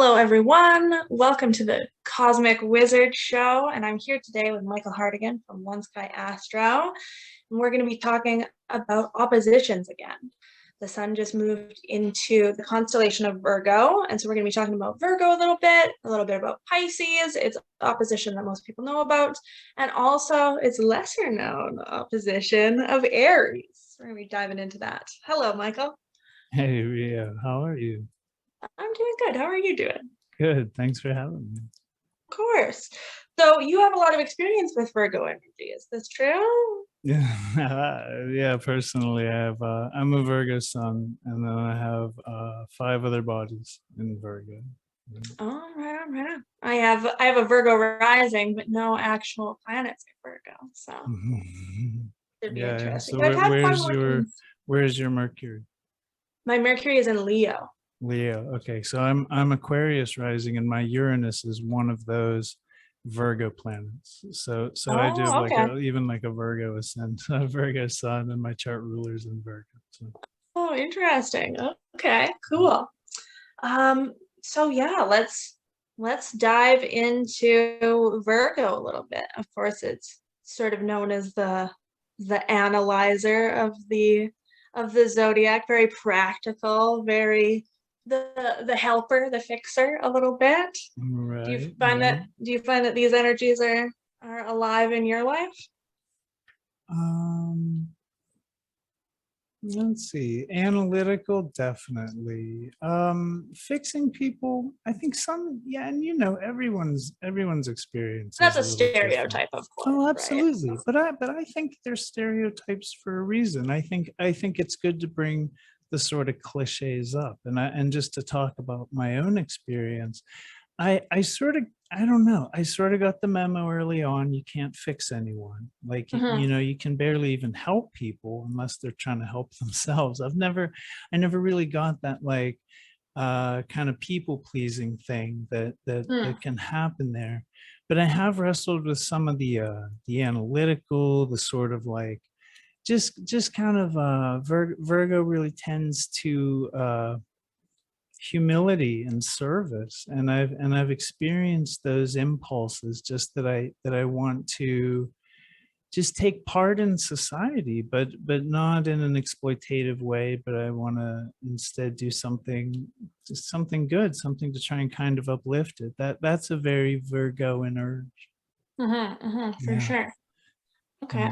Hello, everyone. Welcome to the Cosmic Wizard Show. And I'm here today with Michael Hartigan from One Sky Astro. And we're going to be talking about oppositions again. The sun just moved into the constellation of Virgo. And so we're going to be talking about Virgo a little bit about Pisces, its opposition that most people know about, and also its lesser known opposition of Aries. We're going to be diving into that. Hello, Michael. Hey, Ria, how are you? I'm doing good. How are you doing? Good. Thanks for having me. Of course. So you have a lot of experience with Virgo energy. Is this true? Yeah, personally, I'm a Virgo sun, and then I have 5 other bodies in Virgo. All right. I have a Virgo rising, but no actual planets in Virgo. So it'd be Yeah. interesting. So But I've had fun working. where's your Mercury? My Mercury is in Leo. Leo. Okay, so I'm Aquarius rising, and my Uranus is one of those Virgo planets. So I do have Oh, like okay. even like a Virgo ascent, a Virgo sun, and my chart rulers in Virgo. So. Oh, interesting. Okay, cool. So yeah, let's dive into Virgo a little bit. Of course, it's sort of known as the analyzer of the zodiac, very practical, very the helper, the fixer a little bit. Right. Do you find that these energies are alive in your life? Um, let's see. Analytical, definitely. Fixing people, I think some, yeah, and everyone's experience That's is a a little different. stereotype, of course, Oh, right? absolutely. But I think they're stereotypes for a reason. I think it's good to bring the sort of cliches up, and just to talk about my own experience. I sort of, I don't know. I sort of got the memo early on. You can't fix anyone. Like, Mm-hmm. you can barely even help people unless they're trying to help themselves. I never really got that like kind of people pleasing thing that can happen there. But I have wrestled with some of the analytical, the sort of like just kind of Virgo really tends to humility and service, and I've experienced those impulses, just that I want to just take part in society, but not in an exploitative way, but I want to instead do something good, something to try and kind of uplift it. That's a very Virgoan urge. For Yeah. sure. Okay.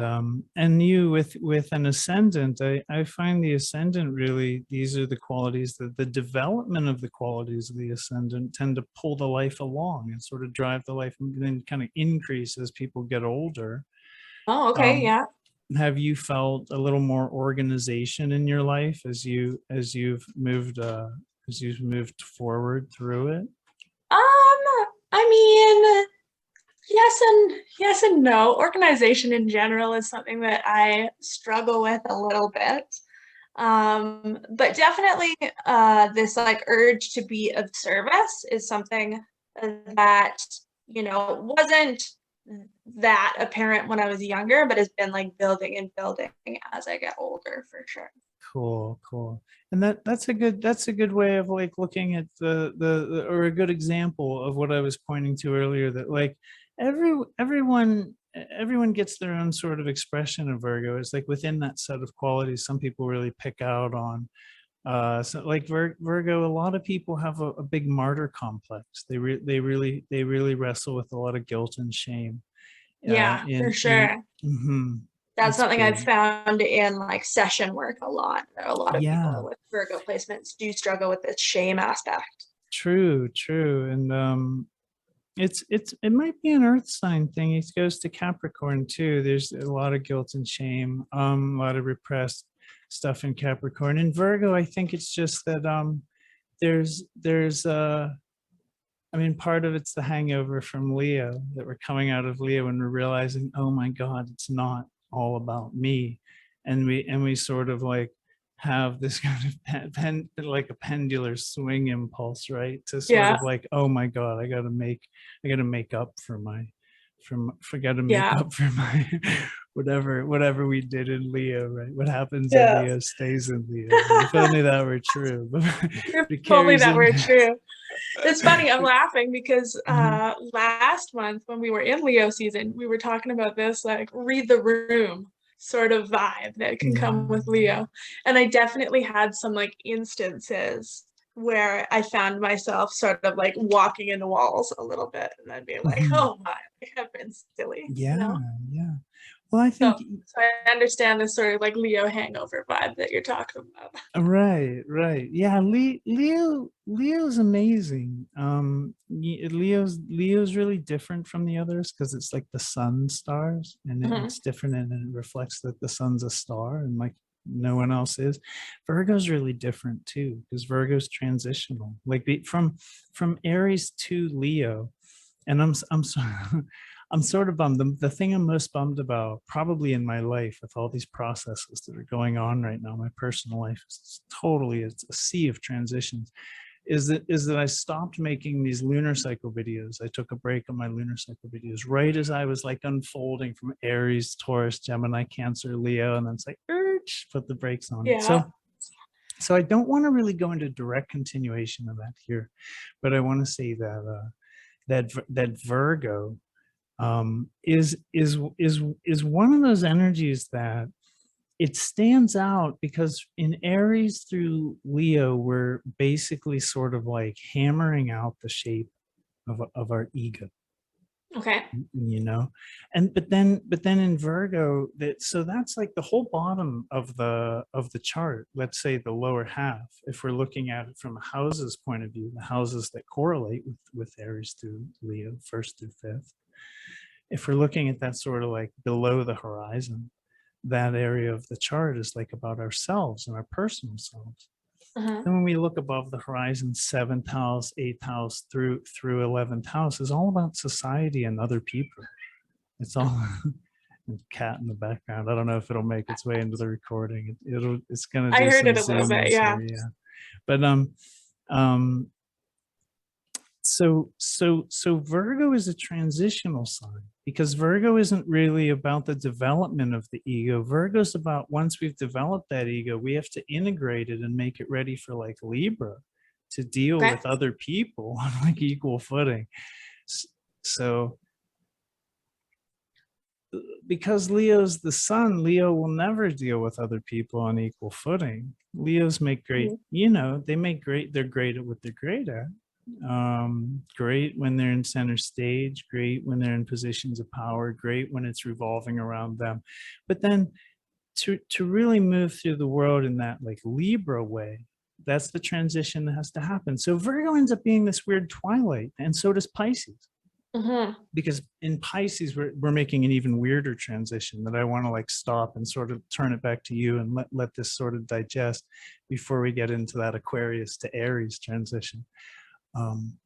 And you with an ascendant, I find the ascendant really, these are the qualities, that the development of the qualities of the ascendant tend to pull the life along and sort of drive the life, and then kind of increase as people get older. Oh, okay. um, Yeah. have you felt a little more organization in your life as you've moved forward through it? I mean, yes and no. Organization in general is something that I struggle with a little bit. But definitely this like urge to be of service is something that, wasn't that apparent when I was younger, but has been like building and building as I get older for sure. Cool. And that's a good way of like looking at or a good example of what I was pointing to earlier, that like everyone gets their own sort of expression of Virgo. It's like within that set of qualities, some people really pick out on. So like Virgo, a lot of people have a big martyr complex. They really wrestle with a lot of guilt and shame. Yeah, for In sure. mhm, That's it's something I've big. found in like session work a lot. A lot of people Yeah, with Virgo placements do struggle with this shame aspect. true. And it might be an earth sign thing. It goes to Capricorn too. There's a lot of guilt and shame, a lot of repressed stuff in Capricorn. In Virgo, I think it's just that there's I mean, part of it's the hangover from Leo, that we're coming out of Leo and we're realizing, oh my God, it's not all about me. And we sort of like have this kind of like a pendular swing impulse, right? To sort Yeah, of like, oh my God, I gotta make up for my forget to make yeah. up for my whatever we did in Leo, right? What happens in Yeah. Leo stays in Leo. Right? If only that were true. But If it only carries that were into true. It's funny, I'm laughing because Mhm. last month when we were in Leo season, we were talking about this like read the room sort of vibe that can Yeah. come with Leo. And I definitely had some like instances where I found myself sort of like walking into walls a little bit and then being like, Mhm. oh my, I have been silly, you Yeah, know? yeah. Well, I So, think so I understand this sort of like Leo hangover vibe that you're talking about. right, right. Yeah, Leo's amazing. Leo's really different from the others because it's like the sun stars, and Mhm. it's different, and it reflects that the sun's a star, and like no one else is. Virgo's really different too because Virgo's transitional, like from Aries to Leo, and I'm sorry. I'm sort of bummed. The thing I'm most bummed about, probably in my life, with all these processes that are going on right now, my personal life is totally, it's a sea of transitions. Is that I stopped making these lunar cycle videos. I took a break on my lunar cycle videos right as I was like unfolding from Aries, Taurus, Gemini, Cancer, Leo, and then it's like, put the brakes on it. Yeah. So I don't want to really go into direct continuation of that here, but I want to say that that Virgo is one of those energies that it stands out because in Aries through Leo, we're basically sort of like hammering out the shape of our ego, Okay. you know. And but then in Virgo, that's like the whole bottom of the chart, let's say the lower half, if we're looking at it from a houses point of view, the houses that correlate with Aries through Leo, first through fifth. If we're looking at that sort of like below the horizon, that area of the chart is like about ourselves and our personal selves. Mhm. Then when we look above the horizon, seventh house, eighth house through 11th house is all about society and other people. It's all cat in the background. I don't know if it'll make its way into the recording. It's gonna I do heard some it a little bit, zoomers yeah. here, yeah. But um so Virgo is a transitional sign because Virgo isn't really about the development of the ego. Virgo's about, once we've developed that ego, we have to integrate it and make it ready for like Libra to deal Okay. with other people on like equal footing. So because Leo's the sun, Leo will never deal with other people on equal footing. Leos make great, Mhm. they're great at what they're great at. Great when they're in center stage, great when they're in positions of power, great when it's revolving around them. But then to really move through the world in that like Libra way, that's the transition that has to happen. So Virgo ends up being this weird twilight, and so does Pisces, Mhm. because in Pisces we're making an even weirder transition that I want to like stop and sort of turn it back to you and let this sort of digest before we get into that Aquarius to Aries transition. Um,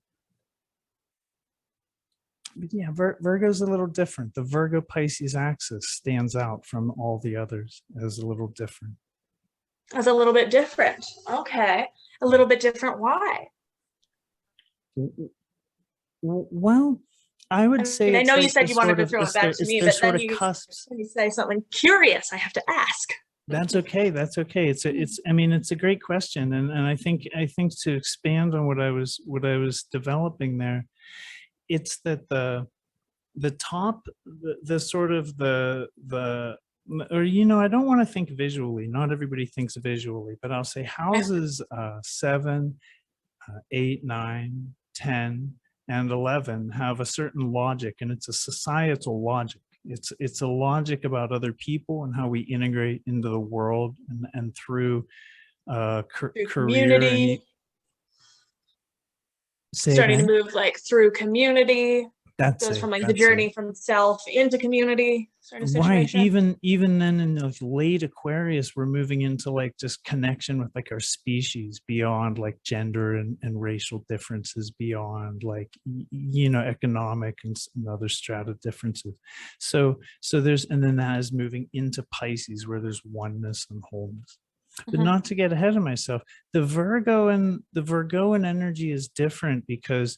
but yeah, Virgo's a little different. The Virgo Pisces axis stands out from all the others as a little different. That's a little bit different. Okay. A little bit different. Why? Well, I I would say mean, I it's know you like the said you wanted sort to of throw it back to it's me, their but sort then of cusps. you say something curious I have to ask. That's okay. That's okay. I mean, it's a great question, and I think to expand on what I was developing there, it's that the top, the sort of the or I don't want to think visually. Not everybody thinks visually, but I'll say Okay. houses 7, 8, 9, 10, and 11 have a certain logic, and it's a societal logic. It's a logic about other people and how we integrate into the world, and through Through career and community, say starting to again. move like through community, That's goes it. from like the That's it. journey from self into community sort of Right. situation. Even then in like late Aquarius, we're moving into like just connection with like our species beyond like gender and racial differences, beyond like economic and other strata differences. So there's, and then that is moving into Pisces where there's oneness and wholeness. But Mhm. not to get ahead of myself, the Virgoan energy is different because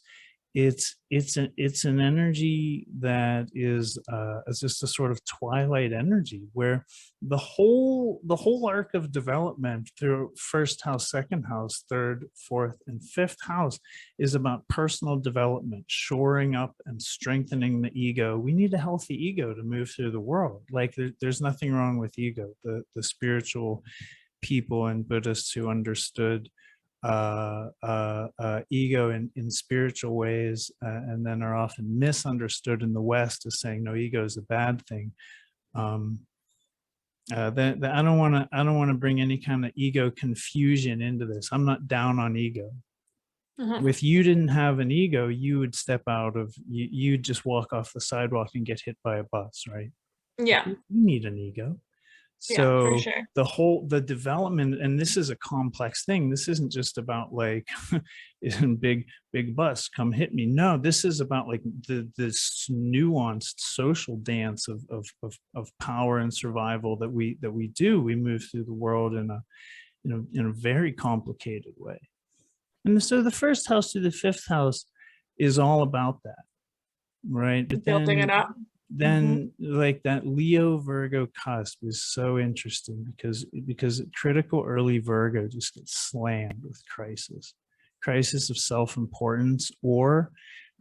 it's an energy that is just a sort of twilight energy, where the whole arc of development through first house, second house, third, fourth, and fifth house is about personal development, shoring up and strengthening the ego. We need a healthy ego to move through the world. Like there's nothing wrong with ego. The spiritual people and Buddhists who understood ego in spiritual ways, and then are often misunderstood in the West as saying no, ego is a bad thing. That I don't want to bring any kind of ego confusion into this. I'm not down on ego. If you didn't have an ego, you would step out of you'd just walk off the sidewalk and get hit by a bus, right? Yeah. You need an ego. Yeah, for So sure. the development, and this is a complex thing. This isn't just about like big bus, come hit me. No, this is about like this nuanced social dance of power and survival that we do. We move through the world in a very complicated way. And so the first house to the fifth house is all about that, right? But Building it up. then like that Leo Virgo cusp is so interesting because critical early Virgo just gets slammed with crisis of self-importance, or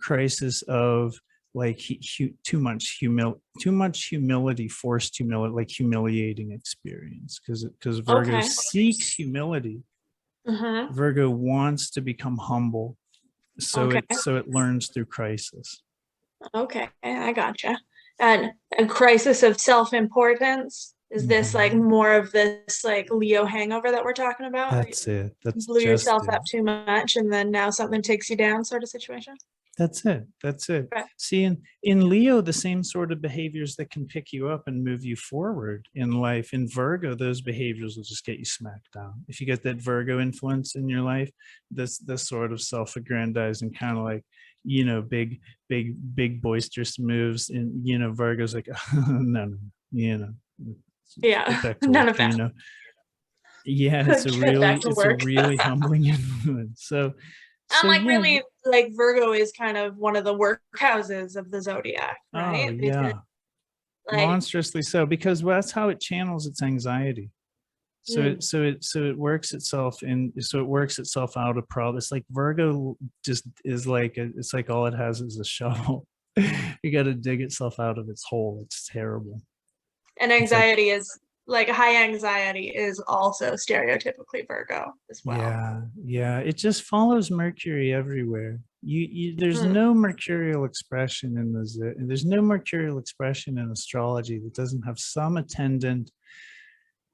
crisis of like too much humility, forced humility, like humiliating experience, because Virgo seeks humility. Virgo wants to become humble, so it learns through crisis. Okay, I gotcha. And crisis of self-importance, is this like more of this like Leo hangover that we're talking about? That's it. That's blew yourself up too much and then now something takes you down sort of situation? That's it. Right. See, in Leo, the same sort of behaviors that can pick you up and move you forward in life. In Virgo, those behaviors will just get you smacked down. If you get that Virgo influence in your life, this sort of self-aggrandizing kind of like, big boisterous moves, and Virgo's like, no, yeah, none of that. Yeah, it's a really humbling influence. So like really, like Virgo is kind of one of the workhouses of the zodiac, right? Oh yeah, like, monstrously so, because that's how it channels its anxiety. So it works itself in. So it works itself out of problems. It's like Virgo just is like it's like all it has is a shovel. You got to dig itself out of its hole. It's terrible. And anxiety is like high anxiety is also stereotypically Virgo as well. Yeah. It just follows Mercury everywhere. There's no mercurial expression in there's no mercurial expression in astrology that doesn't have some attendant,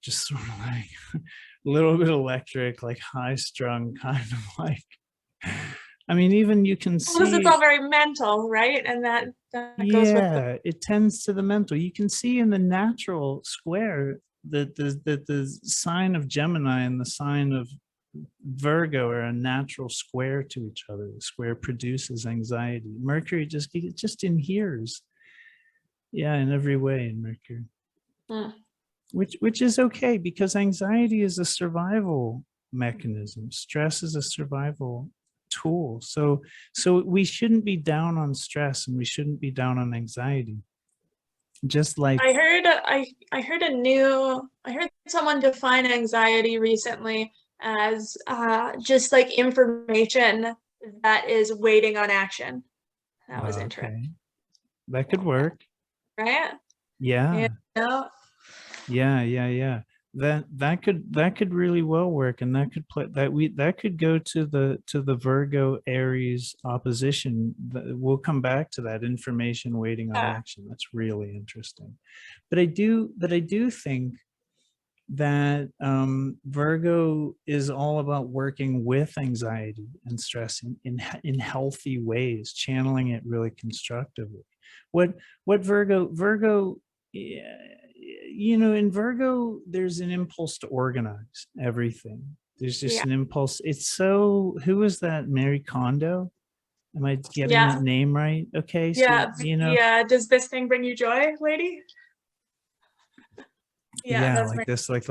just sort of like a little bit electric, like high strung, kind of like. I mean, even you can see. Because it's all very mental, right? And that goes with it tends to the mental. You can see in the natural square that the sign of Gemini and the sign of Virgo are a natural square to each other. The square produces anxiety. Mercury just inheres, in every way in Mercury, which is okay, because anxiety is a survival mechanism. Stress is a survival tool. So we shouldn't be down on stress, and we shouldn't be down on anxiety. Just like I heard someone define anxiety recently as just like information that is waiting on action. That was interesting. That could work, right? Yeah. That could really well work, and that could play that could go to the Virgo Aries opposition. We'll come back to that, information waiting on action. That's really interesting. But I do think that Virgo is all about working with anxiety and stress in healthy ways, channeling it really constructively. What Virgo in Virgo, there's an impulse to organize everything. There's just an impulse. It's so, who is that? Marie Kondo? Am I getting that name right? Okay. So, does this thing bring you joy, lady? Yeah, Yeah, that's like my this, like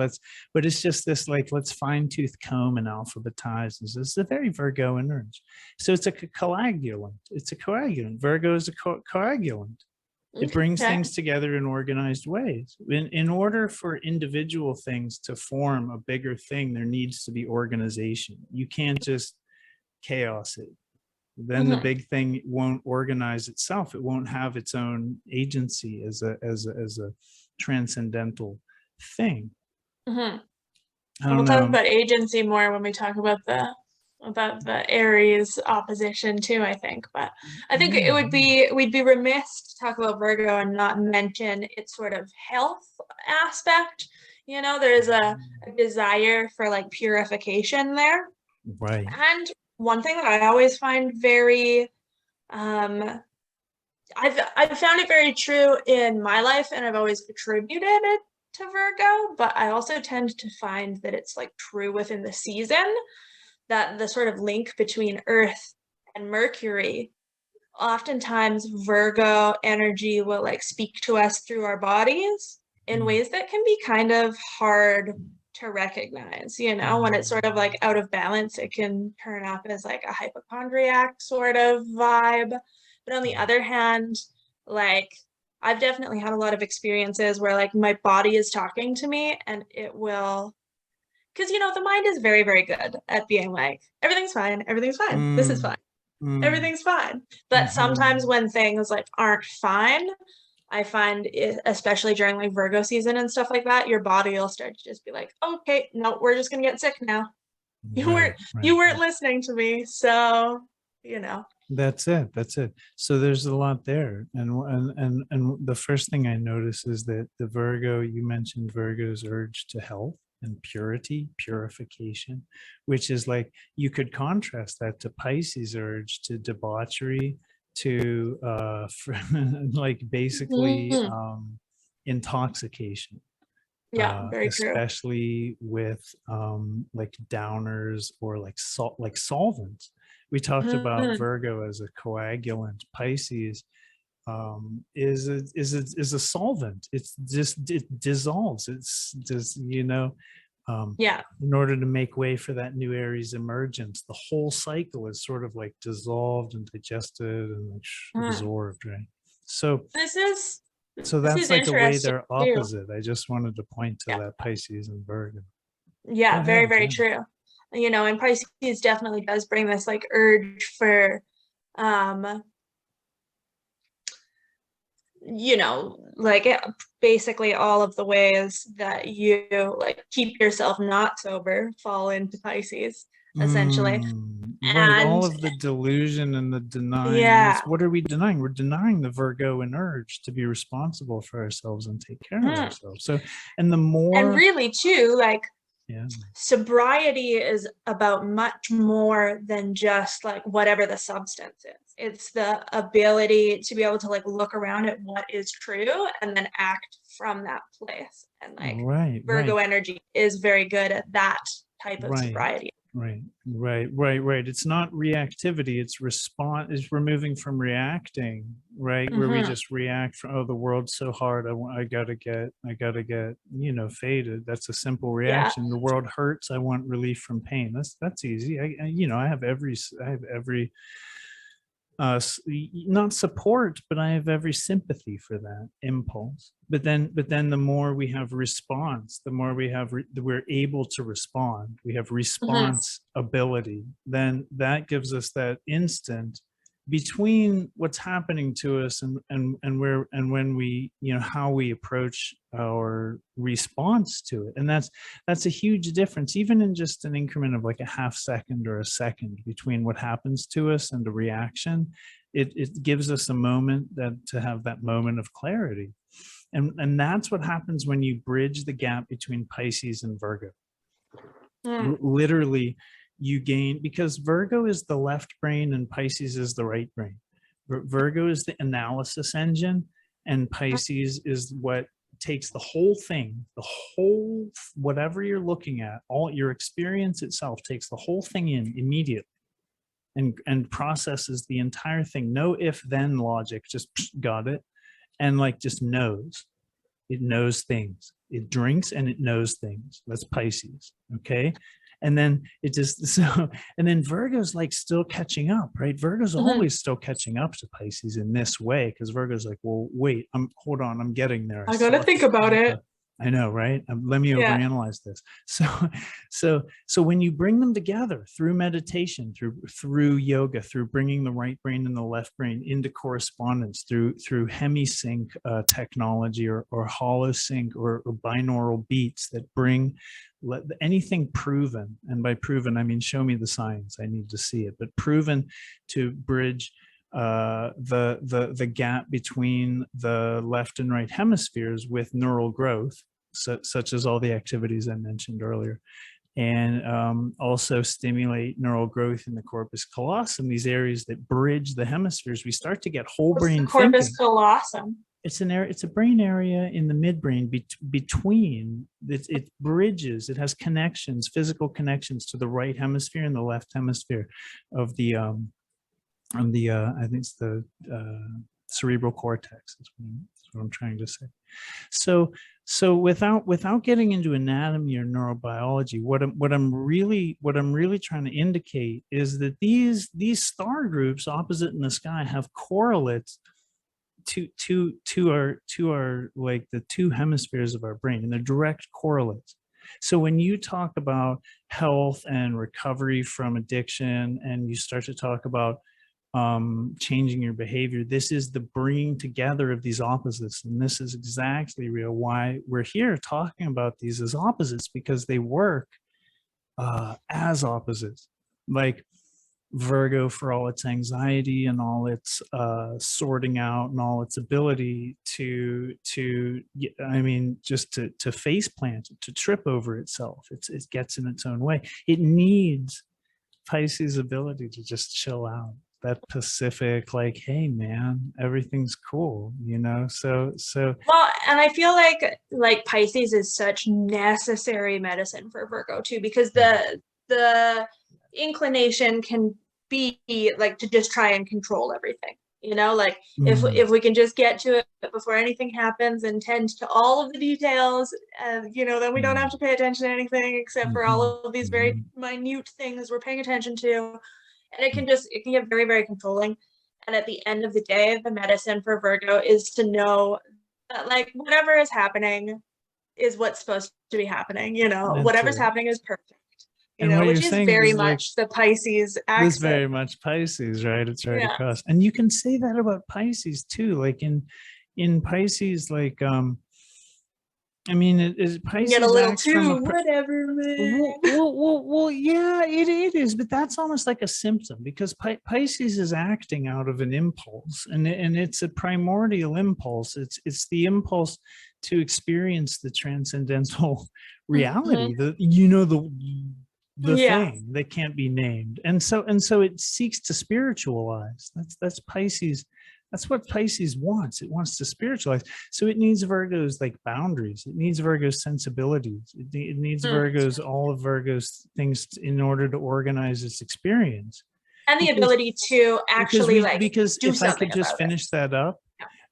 but it's just this, like, let's fine tooth comb and alphabetize. This is a very Virgo energy. So it's a coagulant. It's a coagulant. Virgo is a coagulant. It brings okay. things together in organized ways. In order for individual things to form a bigger thing, there needs to be organization. You can't just chaos it. Then the Hmm. big thing won't organize itself. It won't have its own agency as a transcendental thing. Hmm. I And we'll don't talk know. about agency more when we talk about the Aries opposition too, I think. But I think it Yeah, would be we'd be remiss to talk about Virgo and not mention its sort of health aspect. You know, there's a desire for like purification there. right. And one thing that I always find very um I've found it very true in my life, and I've always attributed it to Virgo, but I also tend to find that it's like true within the season, that the sort of link between Earth and Mercury, oftentimes Virgo energy will like speak to us through our bodies in Mm, ways that can be kind of hard to recognize. You know, when it's sort of like out of balance, it can turn up as like a hypochondriac sort of vibe. But on the other hand, like I've definitely had a lot of experiences where like my body is talking to me and it will, because you know the mind is very very good at being like everything's fine, this is mm, fine, mm, everything's fine. But sometimes mhm. when things like aren't fine, I find it, especially during like Virgo season and stuff like that, your body will start to just be like, okay, no, we're just gonna get sick now. You Right, weren't right, you weren't right. listening to me, so you know. That's it. That's it. So there's a lot there, and the first thing I notice is that the Virgo, you mentioned Virgo's urge to health and purity, purification, which is like you could contrast that to Pisces' urge to debauchery, to like basically Mhm. intoxication, Yeah, very true. especially with like downers or like like solvents. We talked about Mhm. Virgo as a coagulant. Pisces is a solvent. It's just, it dissolves. It's just, um, Yeah. in order to make way for that new Aries emergence, the whole cycle is sort of like dissolved and digested and like Mm. absorbed, right? So This is so this that's is like a way interesting they're too. opposite. I just wanted to point to Yeah. that Pisces and Virgo. Go Yeah, very, ahead. very Yeah. true. You know, and Pisces definitely does bring this like urge for um you know, like basically all of the ways that you like keep yourself not sober fall into Pisces, essentially. Right. All And of the delusion and the denying. yeah, What are we denying? We're denying the Virgo and urge to be responsible for ourselves and take care of mhm. ourselves. So, and the And more, really too, like yeah. sobriety is about much more than just like whatever the substance is. It's the ability to be able to like look around at what is true and then act from that place. And like Right, Virgo right. energy is very good at that type of Right, sobriety. right. It's not reactivity. It's response. Is removing from reacting, right? Where we Hmm. just react from, oh, the world's so hard. I gotta get, faded. That's a simple Yeah. reaction. The world hurts. I want relief from pain. That's easy. I have every not support, but I have every sympathy for that impulse. But then the more we have response, the more we're able to respond. We have Hmm. response ability. Then that gives us that instant between what's happening to us and where and when we, how we approach our response to it. And that's a huge difference, even in just an increment of like a half second or a second between what happens to us and the reaction. It gives us a moment that to have that moment of clarity. And that's what happens when you bridge the gap between Pisces and Virgo. Hmm. Literally, you gain, because Virgo is the left brain and Pisces is the right brain. Virgo is the analysis engine, and Pisces is what takes the whole thing, the whole, whatever you're looking at, all your experience itself takes the whole thing in immediately and processes the entire thing. No if then logic, just got it, and like just knows. It knows things. It drinks and it knows things. That's Pisces. Okay. And then it just so and then Virgo's like still catching up, right? Virgo's always still catching up to Pisces in this way, because Virgo's like, well, wait, hold on, I'm getting there. I gotta think about it. I know, right? Let me overanalyze this. So when you bring them together through meditation, through yoga, through bringing the right brain and the left brain into correspondence, through hemisync technology or holosync or binaural beats that bring anything proven, and by proven I mean show me the science, I need to see it, but proven to bridge the gap between the left and right hemispheres with neural growth, such as all the activities I mentioned earlier, and also stimulate neural growth in the corpus callosum, these areas that bridge the hemispheres. We start to get whole brain thinking. Corpus callosum. It's an area. It's a brain area in the midbrain between. It bridges. It has connections, physical connections to the right hemisphere and the left hemisphere of the I think it's the cerebral cortex. That's what I'm trying to say. So without getting into anatomy or neurobiology, what I'm really trying to indicate is that these star groups opposite in the sky have correlates to our like the two hemispheres of our brain, and they're direct correlates. So when you talk about health and recovery from addiction, and you start to talk about changing your behavior, this is the bringing together of these opposites. And this is exactly real why we're here talking about these as opposites, because they work as opposites. Like Virgo, for all its anxiety and all its sorting out and all its ability to face plant, to trip over itself, it gets in its own way. It needs Pisces' ability to just chill out, that Pacific, like, hey man, everything's cool, so well, and I feel like Pisces is such necessary medicine for Virgo too, because the inclination can be like to just try and control everything, like if we can just get to it before anything happens and tend to all of the details, then we don't have to pay attention to anything except for all of these very minute things we're paying attention to. And it can get very, very controlling. And at the end of the day, the medicine for Virgo is to know that like whatever is happening is what's supposed to be happening, whatever's happening is perfect. Which is very much the Pisces accent. It's very much Pisces, right? It's right across. And you can say that about Pisces too. Like in Pisces, like is Pisces get a little too whatever, man. Well, yeah, it is, but that's almost like a symptom, because Pisces is acting out of an impulse, and it's a primordial impulse. It's the impulse to experience the transcendental reality, the thing that can't be named, and so it seeks to spiritualize. That's Pisces. That's what Pisces wants. It wants to spiritualize. So it needs Virgo's like boundaries. It needs Virgo's sensibilities. It needs all of Virgo's things in order to organize its experience. And the ability to actually because do if I could just about finish that up,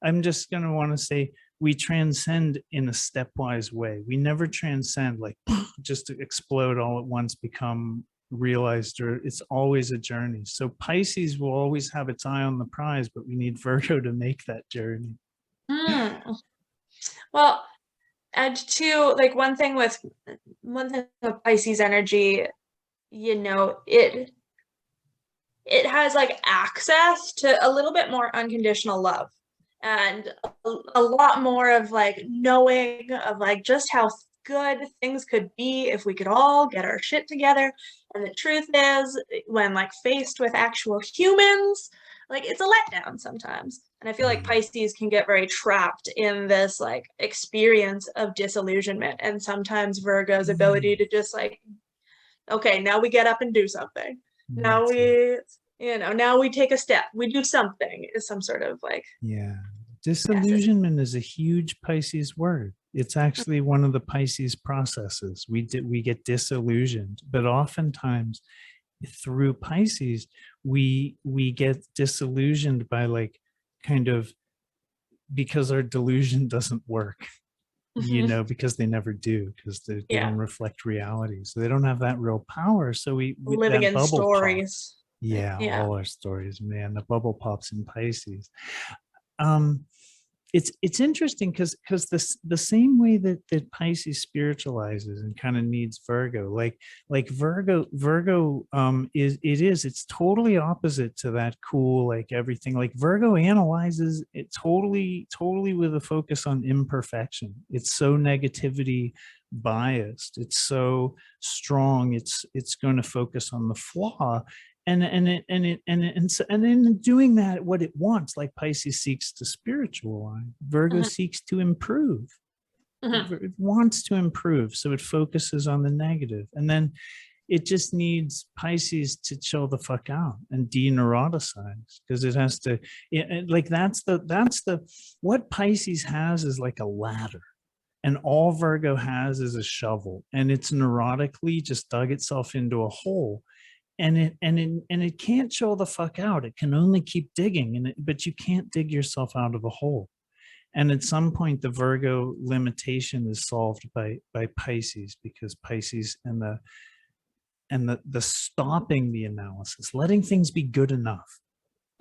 I'm just going to want to say we transcend in a stepwise way. We never transcend like just to explode all at once, become realized, or it's always a journey. So Pisces will always have its eye on the prize, but we need Virgo to make that journey. Well, and two, like one thing with Pisces energy, it has like access to a little bit more unconditional love, and a lot more of like knowing of like just how good things could be if we could all get our shit together. And the truth is, when like faced with actual humans, like it's a letdown sometimes. And I feel like Pisces can get very trapped in this like experience of disillusionment, and sometimes Virgo's ability to just like, okay, now we get up and do something. Now we take a step, we do something, is some sort of like disillusionment is a huge Pisces word. It's actually one of the Pisces processes. We get disillusioned, but oftentimes through Pisces, we get disillusioned by like kind of because our delusion doesn't work. you know, because they never do, because they Yeah. don't reflect reality. So they don't have that real power. So we Living that in bubble pops. stories. Yeah, Yeah. all our stories, man. The bubble pops in Pisces. Um, it's interesting because the same way that Pisces spiritualizes and kind of needs Virgo, like Virgo it's totally opposite to that cool, like everything. Like Virgo analyzes it totally with a focus on imperfection. It's so negativity biased, it's so strong, it's going to focus on the flaw, and in doing that, what it wants, like Pisces seeks to spiritualize, Virgo Mhm. seeks to improve. Mhm. It wants to improve, so it focuses on the negative, and then it just needs Pisces to chill the fuck out and de-neuroticize, because it has to like that's the what Pisces has is like a ladder, and all Virgo has is a shovel, and it's neurotically just dug itself into a hole, and it can't chill the fuck out. It can only keep digging, but you can't dig yourself out of a hole. And at some point, the Virgo limitation is solved by Pisces, because Pisces and the stopping the analysis, letting things be good enough,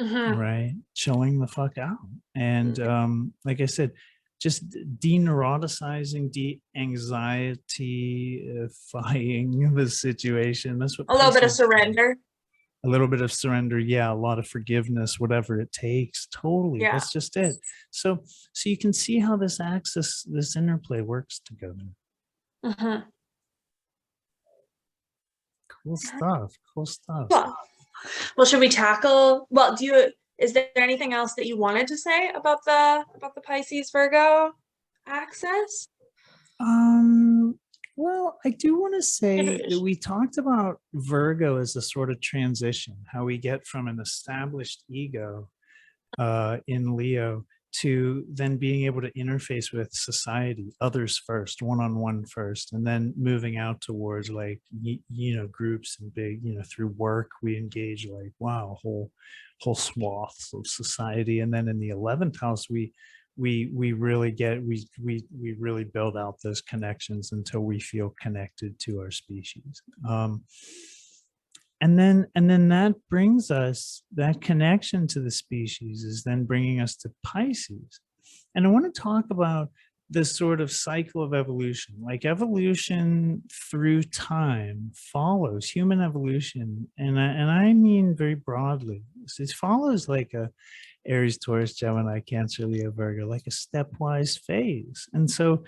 Mhm. right? Chilling the fuck out. And like I said, just de-neuroticizing, de-anxiety-fying the situation. That's what A little bit of Pisces does. surrender. A little bit of surrender, yeah, a lot of forgiveness, whatever it takes. Totally, Yeah. that's just it. So you can see how this axis, this interplay works together. Mhm. Cool stuff, cool stuff. Well, should we tackle? Well, is there anything else that you wanted to say about the Pisces Virgo axis? Well, I do want to say that If- we talked about Virgo as a sort of transition, how we get from an established ego in Leo to then being able to interface with society, others first, one-on-one first, and then moving out towards, like, groups and big, through work we engage, like, wow, whole swaths of society. And then in the 11th house, we really we really build out those connections until we feel connected to our species. And then that brings us, that connection to the species is then bringing us to Pisces. And I want to talk about this sort of cycle of evolution. Like, evolution through time follows human evolution, and I mean very broadly. It follows like a Aries, Taurus, Gemini, Cancer, Leo, Virgo, like a stepwise phase. And so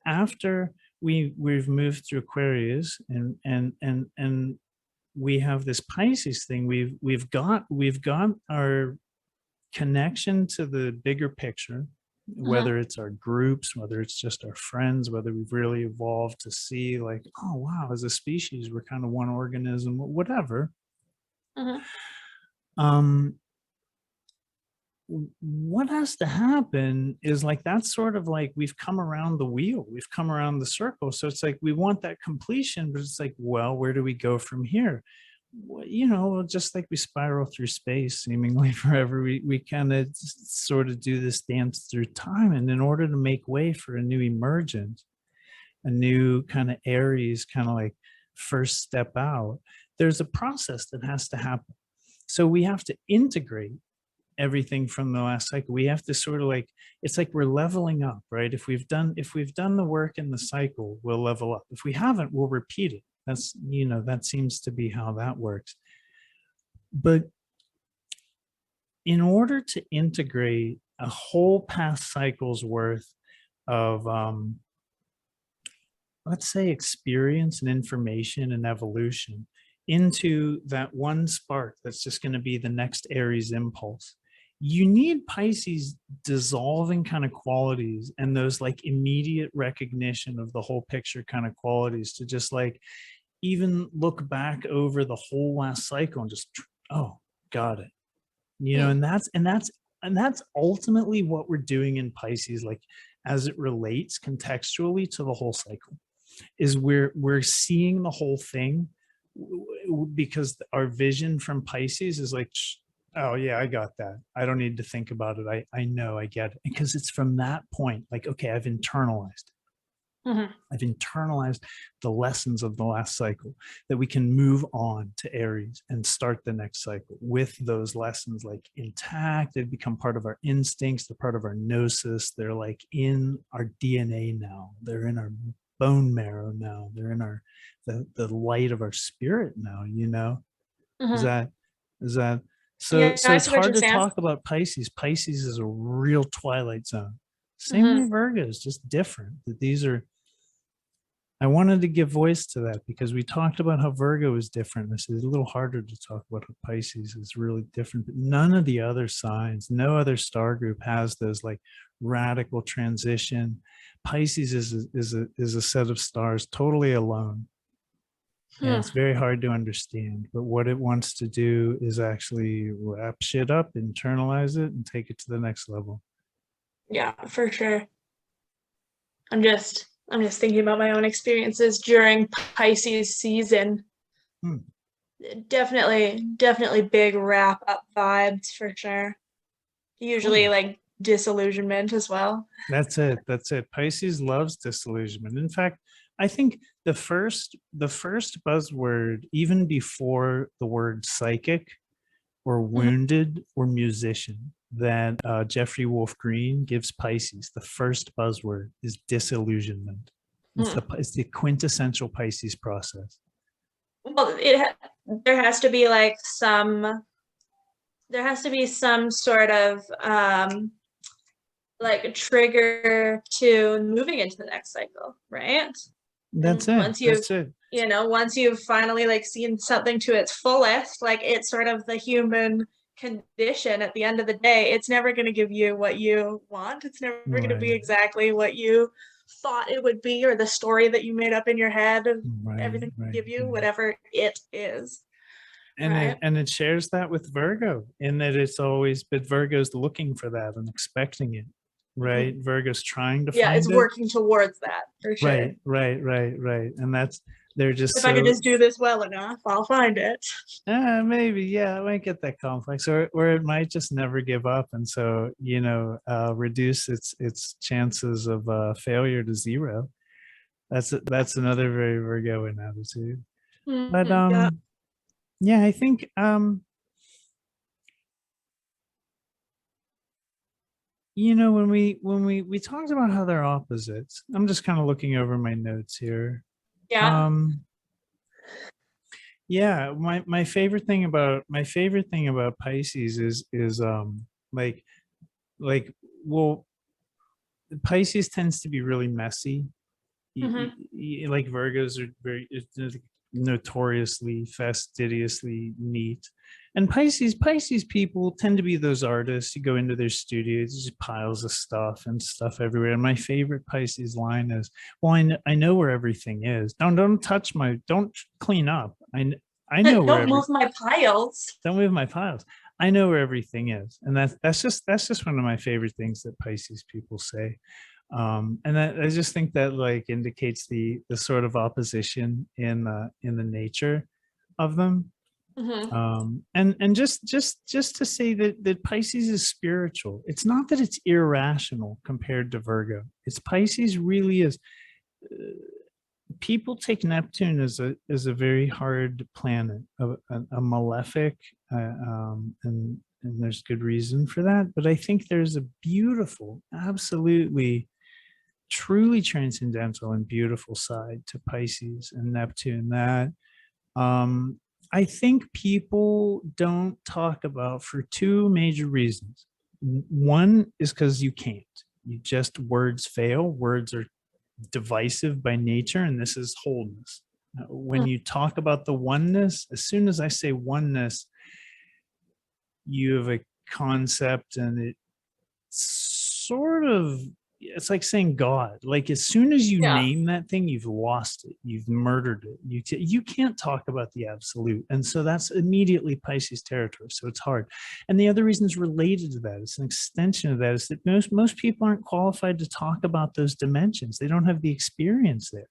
after we've moved through Aquarius, and we have this Pisces thing, we've got our connection to the bigger picture, Mhm. whether it's our groups, whether it's just our friends, whether we've really evolved to see, like, oh wow, as a species we're kind of one organism, whatever. Mhm. um what has to happen is, like, that's sort of like we've come around the wheel, we've come around the circle, so it's like we want that completion, but it's like, well, where do we go from here? Just like we spiral through space seemingly forever, we kind of sort of do this dance through time, and in order to make way for a new emergence, a new kind of Aries, kind of like first step out, there's a process that has to happen. So we have to integrate everything from the last cycle. We have to sort of, like, it's like we're leveling up, right? If we've done the work in the cycle, we'll level up. If we haven't, we'll repeat it. That seems to be how that works. But in order to integrate a whole past cycle's worth of let's say experience and information and evolution into that one spark that's just going to be the next Aries impulse, you need Pisces dissolving kind of qualities, and those, like, immediate recognition of the whole picture kind of qualities, to just, like, even look back over the whole last cycle and just, oh, got it. Mm. And that's ultimately what we're doing in Pisces, like, as it relates contextually to the whole cycle, is we're seeing the whole thing, because our vision from Pisces is like, oh yeah, I got that, I don't need to think about it, I know, I get it, because it's from that point, like, okay, I've internalized it. Mhm. I've internalized the lessons of the last cycle, that we can move on to Aries and start the next cycle with those lessons like intact. They've become part of our instincts, they're part of our gnosis, they're like in our DNA now, they're in our bone marrow now, they're in our the light of our spirit now, you know. Is Mhm. that is that so Yeah, so I it's see what hard you're to saying. talk about Pisces. Pisces is a real twilight zone. Same Mhm. way Virgo is, just different. That these are, I wanted to give voice to that because we talked about how Virgo is different. This is a little harder to talk about how Pisces is really different, but none of the other signs, no other star group has those like radical transition. Pisces is a set of stars totally alone. And Hmm. it's very hard to understand, but what it wants to do is actually wrap shit up, internalize it, and take it to the next level. Yeah, for sure. I'm just thinking about my own experiences during Pisces season. Hmm. Definitely big wrap up vibes for sure. Usually Cool. like disillusionment as well. That's it. That's it. Pisces loves disillusionment. In fact, I think the first buzzword, even before the word psychic or Mhm. wounded or musician, that Jeffrey Wolf Green gives Pisces, the first buzzword is disillusionment. Hmm. It's the quintessential Pisces process. Well, there has to be like some sort of like a trigger to moving into the next cycle, right? That's And it. That's it. once you've finally like seen something to its fullest, like it's sort of the human condition at the end of the day, it's never going to give you what you want. It's never going to be Right. exactly what you thought it would be, or the story that you made up in your head of Right. everything to Right. give you, Right. whatever it is, And right? it shares that with Virgo in that it's always, but Virgo's looking for that and expecting it. Right. Mhm. Virgo's trying to Yeah, it's find it. working towards that for sure. Right. Right. Right. Right. And that's, they're just If I could so, just do this well enough, I'll find it. maybe, yeah, I might get that complex, or it might just never give up, and so reduce its chances of failure to zero. That's another very Virgoan attitude. But Mhm. Yeah. yeah, I think when we talked about how they're opposites, I'm just kind of looking over my notes here. Yeah. Um, yeah, my favorite thing about Pisces is like like well, Pisces tends to be really messy. Hmm. Like Virgos are it's notoriously fastidiously neat, and Pisces people tend to be those artists. You go into their studios, just piles of stuff and stuff everywhere. And my favorite Pisces line is, "Well, I know where everything is. Don't touch don't clean up. I know where Don't move my piles. don't move my piles. I know where everything is," and that's just one of my favorite things that Pisces people say. And I just think that like indicates the sort of opposition in the nature of them. Hmm. And just to say that Pisces is spiritual. It's not that it's irrational compared to Virgo. It's Pisces really is. People take Neptune as a very hard planet, a malefic, and there's good reason for that. But I think there's a beautiful, absolutely, truly transcendental and beautiful side to Pisces and Neptune that I think people don't talk about for two major reasons. One is because you can't. You just, words fail. Words are divisive by nature, and this is wholeness. When you talk about the oneness, as soon as I say oneness, you have a concept, and it sort of, it's like saying God. Like as soon as you Yeah. name that thing, you've lost it, you've murdered it. You can't talk about the absolute, and so that's immediately Pisces territory. So it's hard. And the other reason is related to that. It's an extension of that. Is that most people aren't qualified to talk about those dimensions. They don't have the experience there.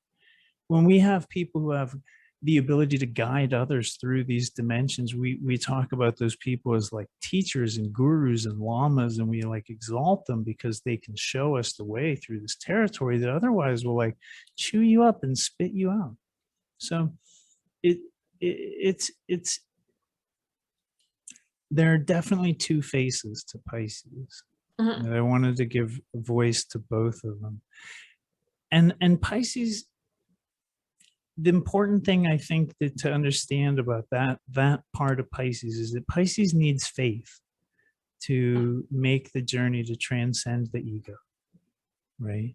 When we have people who have the ability to guide others through these dimensions. We talk about those people as like teachers and gurus and lamas, and we like exalt them because they can show us the way through this territory that otherwise will like chew you up and spit you out. So it's there are definitely two faces to Pisces. And I wanted to give a voice to both of them. And Pisces, the important thing I think that to understand about that part of Pisces is that Pisces needs faith to make the journey to transcend the ego, right?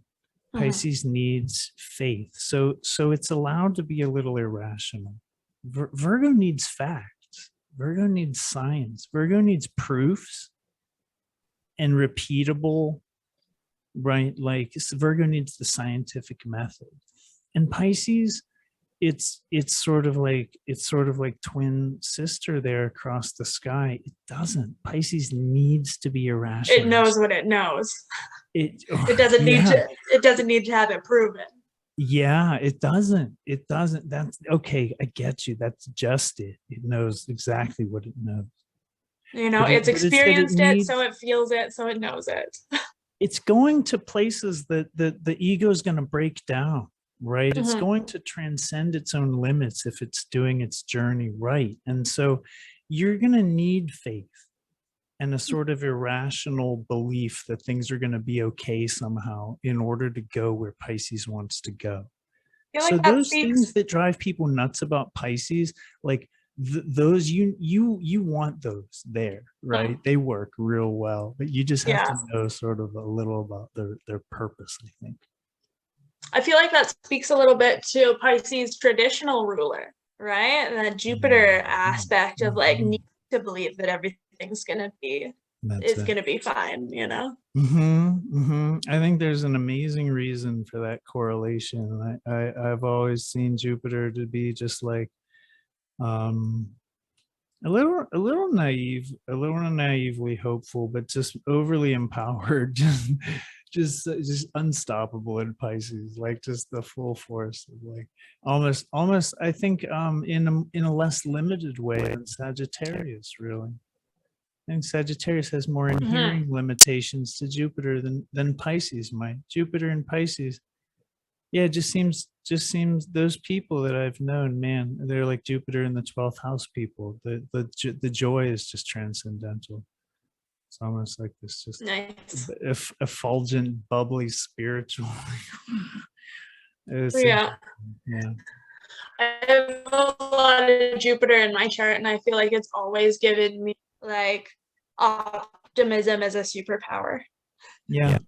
Pisces needs faith. So it's allowed to be a little irrational. Virgo needs facts. Virgo needs science. Virgo needs proofs and repeatable, right? Like Virgo needs the scientific method. And Pisces, it's sort of like twin sister there across the sky. It doesn't. Pisces needs to be irrational. It knows what it knows. It doesn't need to. It doesn't need to have it proven. Yeah, it doesn't. It doesn't. That's okay. I get you. That's just it. It knows exactly what it knows. You know, it's experienced it, so it feels it, so it knows it. It's going to places that the ego is going to break down, right? It's going to transcend its own limits if it's doing its journey right. And so you're going to need faith and a sort of irrational belief that things are going to be okay somehow in order to go where Pisces wants to go. So those things that drive people nuts about Pisces, like those you want those there, right? They work real well, but you just have to know sort of a little about their purpose, I think. I feel like that speaks a little bit to Pisces' traditional ruler, right? And the Jupiter aspect of like need to believe that everything's gonna be fine, you know. I think there's an amazing reason for that correlation. I've always seen Jupiter to be just like a little naively hopeful, but just overly empowered, just unstoppable in Pisces, like just the full force of like almost I think in a less limited way than Sagittarius, really. I think Sagittarius has more inherent limitations to Jupiter than Pisces might. Jupiter and Pisces, yeah, it just seems those people that I've known, man, they're like Jupiter in the 12th house people. The joy is just transcendental. It's almost like this just effulgent, bubbly, spiritual. Yeah. I have a lot of Jupiter in my chart, and I feel like it's always given me like optimism as a superpower. Yeah.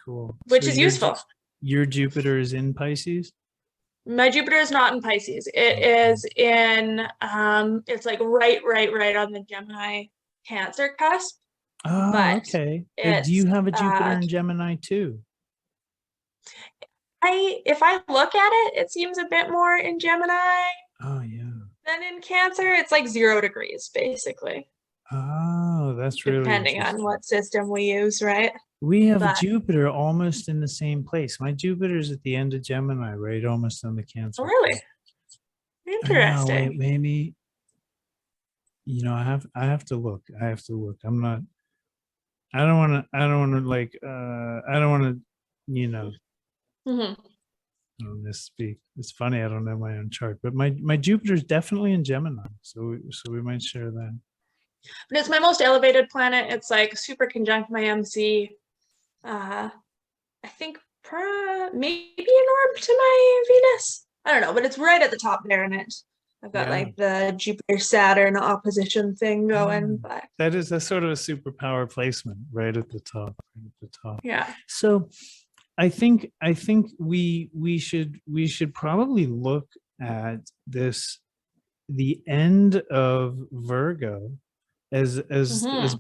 Cool. Which is useful. Your Jupiter is in Pisces? My Jupiter is not in Pisces. It is in it's like right on the Gemini Cancer cusp. Oh, okay. Do you have a Jupiter in Gemini too? If I look at it, it seems a bit more in Gemini. Oh yeah. Than in Cancer. It's like 0 degrees basically. Oh, that's really depending on what system we use, right? We have Jupiter almost in the same place. My Jupiter is at the end of Gemini, right? Almost on the Cancer. Oh, really? Interesting. Wait, maybe. You know, I have to look. I'm not. I don't want to. You know. Misspeak. It's funny. I don't know my own chart, but my Jupiter is definitely in Gemini, so we might share that. But it's my most elevated planet. It's like super conjunct my MC. I think maybe in orb to my Venus. I don't know, but it's right at the top there in it. I've got like the Jupiter Saturn opposition thing going. But that's sort of a superpower placement right at the top. Yeah. So I think we should probably look at this, the end of Virgo. As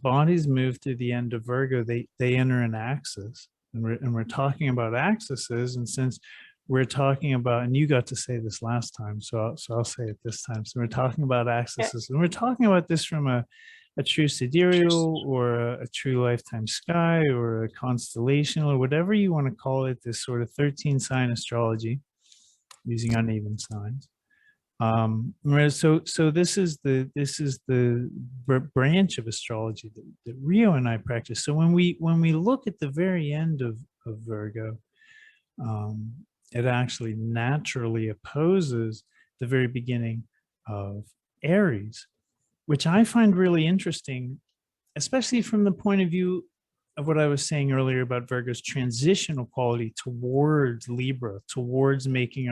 bodies move through the end of Virgo, they enter an axis, and we're talking about axes. And since we're talking about, and you got to say this last time, so I'll say it this time. So we're talking about axes, and we're talking about this from a true sidereal or a true lifetime sky or a constellation or whatever you want to call it. This sort of 13 sign astrology. using uneven signs. So this is the branch of astrology that Rio and I practice. So when we look at the very end of Virgo, it actually naturally opposes the very beginning of Aries, which I find really interesting, especially from the point of view of what I was saying earlier about Virgo's transitional quality towards Libra, towards making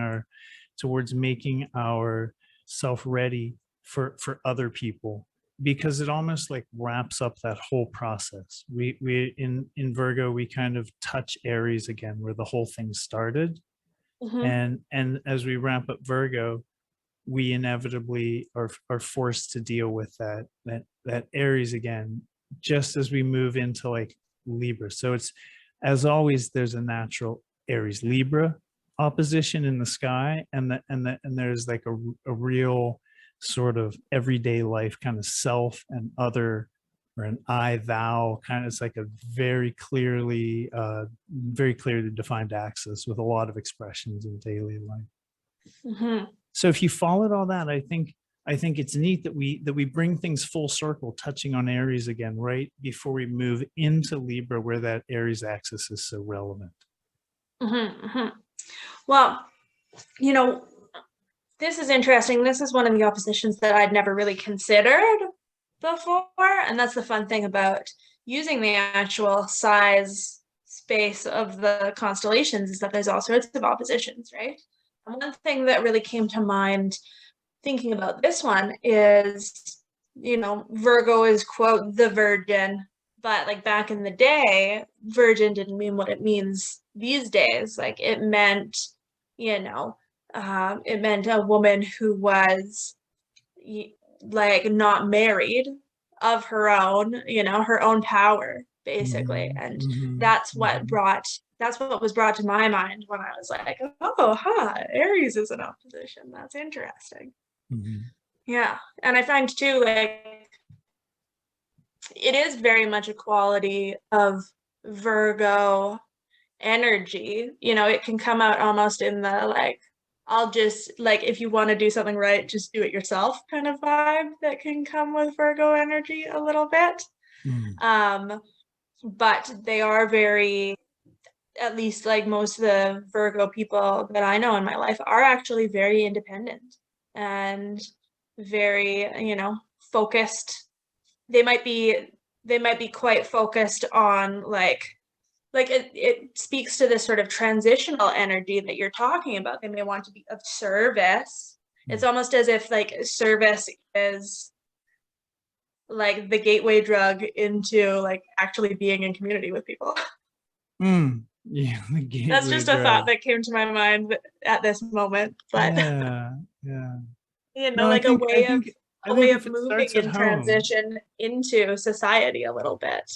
our self ready for other people, because it almost like wraps up that whole process. We in Virgo, we kind of touch Aries again, where the whole thing started. And as we wrap up Virgo, we inevitably are forced to deal with that Aries again, just as we move into like Libra. So it's, as always, there's a natural Aries Libra opposition in the sky, and there's like a real sort of everyday life kind of self and other, or an I thou kind of. It's like a very clearly defined axis with a lot of expressions in daily life. So if you followed all that, I think it's neat that we bring things full circle, touching on Aries again right before we move into Libra, where that Aries axis is so relevant. Well, this is interesting. This is one of the oppositions that I'd never really considered before, and that's the fun thing about using the actual size space of the constellations, is that there's all sorts of oppositions, right? And one thing that really came to mind thinking about this one is, Virgo is, quote, the virgin, but like back in the day, virgin didn't mean what it means these days. Like it meant, it meant a woman who was like not married, of her own, her own power, basically. And that's what was brought to my mind when I was like, oh, Aries is an opposition. That's interesting. Yeah. And I find too, like, it is very much a quality of Virgo energy. It can come out almost in the like, I'll just, like, if you want to do something right, just do it yourself kind of vibe that can come with Virgo energy a little bit. But they are very, at least like most of the Virgo people that I know in my life, are actually very independent and very, focused. They might be quite focused on like it speaks to this sort of transitional energy that you're talking about. They may want to be of service. It's almost as if like service is like the gateway drug into like actually being in community with people. Yeah, that's just a thought that came to my mind at this moment. But like a way of moving in transition into society a little bit.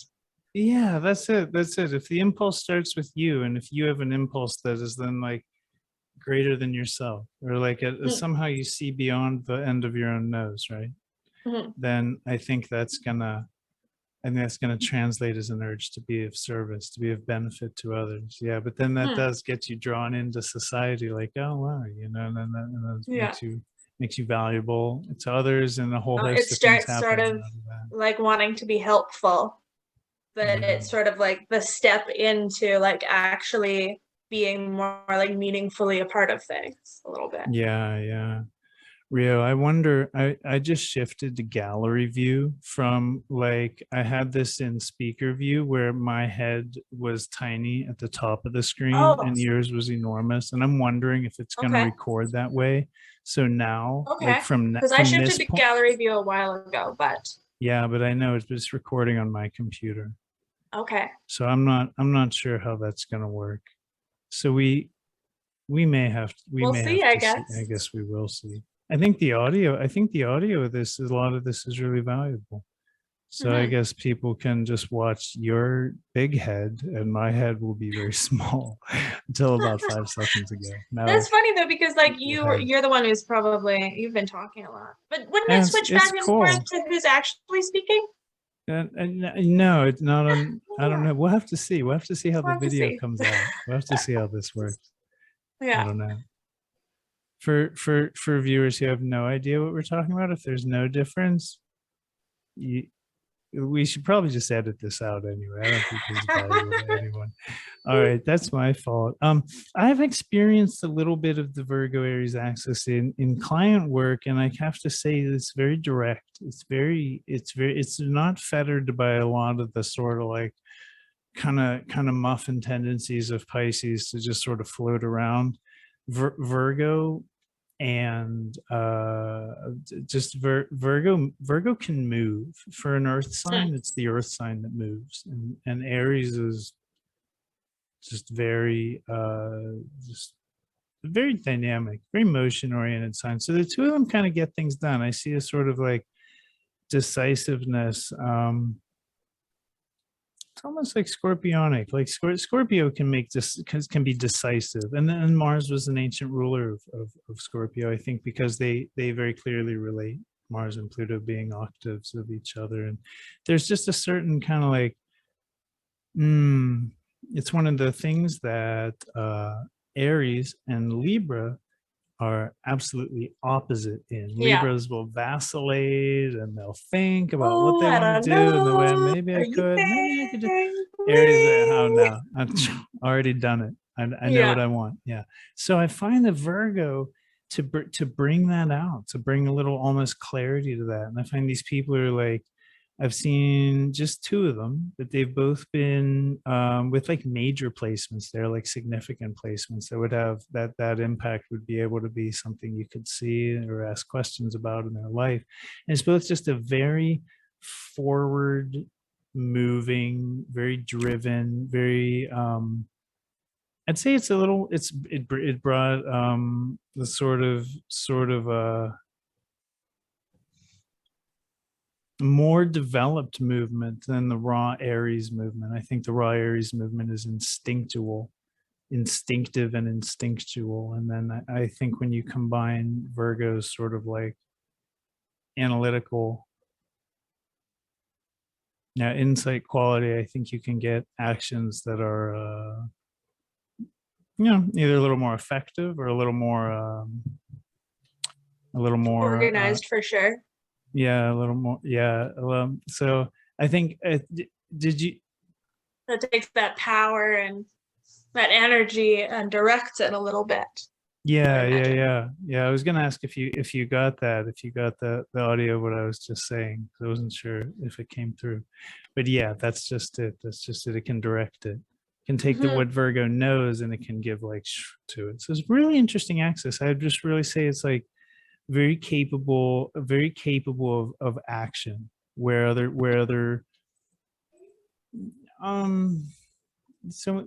Yeah, that's it. If the impulse starts with you, and if you have an impulse that is then like greater than yourself, or like somehow you see beyond the end of your own nose, right? Then I think that's gonna translate as an urge to be of service, to be of benefit to others. Yeah, but then that does get you drawn into society, like, oh wow, and then that makes you valuable to others, and a whole host of things happen. Sort of like wanting to be helpful. But it's sort of like the step into like actually being more like meaningfully a part of things a little bit. Yeah. Rio, I wonder, I just shifted to gallery view from like, I had this in speaker view where my head was tiny at the top of the screen and yours was enormous. And I'm wondering if it's going to record that way. So now, like because I shifted to gallery view a while ago, but. Yeah, but I know it's just recording on my computer. Okay. So I'm not sure how that's going to work. So we may have to, we'll see, I guess. I guess we will see. I think the audio of this is, a lot of this is really valuable. So I guess people can just watch your big head, and my head will be very small until about 5 seconds ago. Now, that's funny though, because like you're the one who's probably, you've been talking a lot. But wouldn't it switch back and forth to who's actually speaking? No, it's not on. I don't know. We'll have to see. We'll have to see how the video comes out. We'll have to see how this works. Yeah. I don't know. For viewers who have no idea what we're talking about, if there's no difference, you, we should probably just edit this out anyway. I don't think this is valuable to anyone. All right, that's my fault. I've experienced a little bit of the Virgo Aries axis in client work, and I have to say it's very direct. It's not fettered by a lot of the sort of like kind of muffin tendencies of Pisces to just sort of float around. Virgo and Virgo can move. For an earth sign, it's the earth sign that moves, and Aries is just very dynamic, very motion oriented sign. So the two of them kind of get things done. I see a sort of like decisiveness. It's almost like scorpionic. Like Scorpio can make this can be decisive, and then Mars was an ancient ruler of Scorpio, I think, because they very clearly relate, Mars and Pluto being octaves of each other, and there's just a certain kind of like it's one of the things that Aries and Libra are absolutely opposite in. Yeah. Libras will vacillate and they'll think about what Oh, they I want to don't do and the way know. maybe Are I you could, maybe I could do. there? Aries, oh no, I've already done it. I know what Yeah. I want. Yeah. So I find the Virgo to bring that out, to bring a little almost clarity to that. And I find these people are like, I've seen just two of them, but they've both been with like major placements. They're like significant placements that would have that impact would be able to be something you could see or ask questions about in their life. And it's both just a very forward moving, very driven, very I'd say it's a little it brought the sort of more developed movement than the raw Aries movement. I think the raw Aries movement is instinctive and instinctual. And then I think when you combine Virgo's sort of like analytical insight quality, I think you can get actions that are either a little more effective or a little more Organized for sure. yeah, a little more. Yeah. So I think, did you? That takes that power and that energy and directs it a little bit. Yeah. I was gonna ask if you got that, if you got the audio of what I was just saying. I wasn't sure if it came through, but yeah, that's just it. That's just it. It can direct it. It can take what Virgo knows and it can give like to it. So it's really interesting axis. I'd just really say it's like very capable of action where other so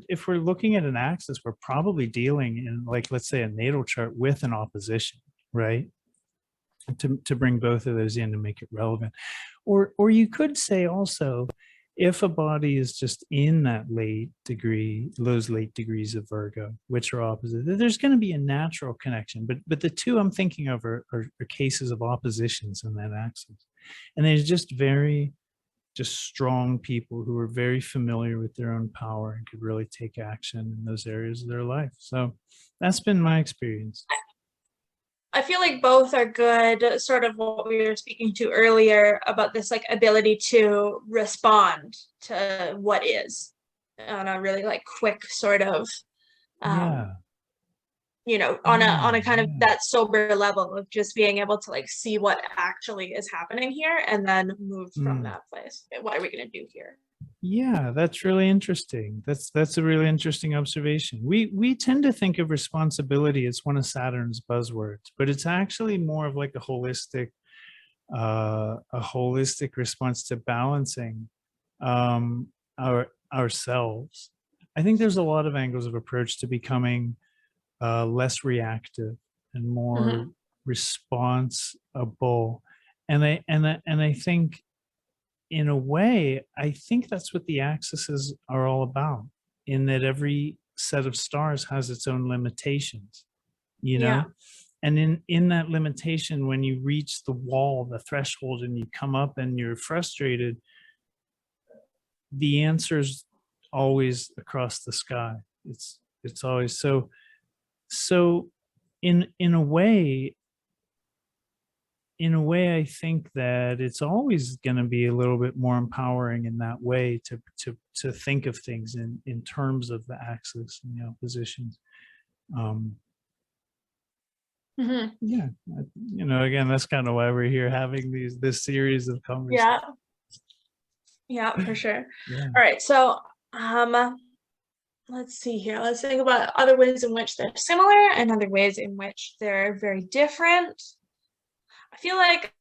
if we're looking at an axis, we're probably dealing in, like, let's say a natal chart with an opposition, right? To bring both of those in to make it relevant. Or you could say also, if a body is just in that those late degrees of Virgo, which are opposite, there's going to be a natural connection. But the two I'm thinking of are cases of oppositions in that axis. And there's just strong people who are very familiar with their own power and could really take action in those areas of their life. So that's been my experience. I feel like both are good, sort of what we were speaking to earlier about this like ability to respond to what is on a really like quick sort of on a kind of that sober level of just being able to like see what actually is happening here and then move from that place. What are we going to do here? Yeah, that's really interesting. That's a really interesting observation. We tend to think of responsibility as one of Saturn's buzzwords, but it's actually more of like a holistic response to balancing ourselves. I think there's a lot of angles of approach to becoming less reactive and more responsible. And I think, in a way, I think that's what the axes are all about, in that every set of stars has its own limitations, and in that limitation, when you reach the wall, the threshold, and you come up and you're frustrated, the answer's always across the sky. It's always so in a way, I think that it's always going to be a little bit more empowering in that way to think of things in terms of the axis and the oppositions. Yeah, again, that's kind of why we're here having this series of conversations. Yeah, for sure. Yeah. All right, so let's see here. Let's think about other ways in which they're similar and other ways in which they're very different. I feel like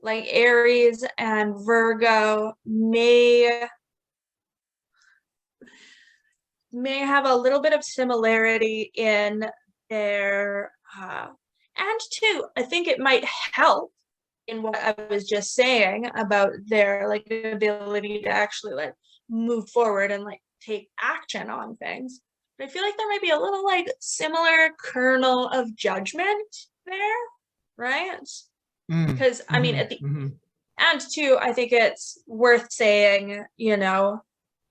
Aries and Virgo may have a little bit of similarity in their and two, I think it might help in what I was just saying about their like ability to actually like move forward and like take action on things. But I feel like there might be a little like similar kernel of judgment there, right? Because I mean, at the and two, I think it's worth saying,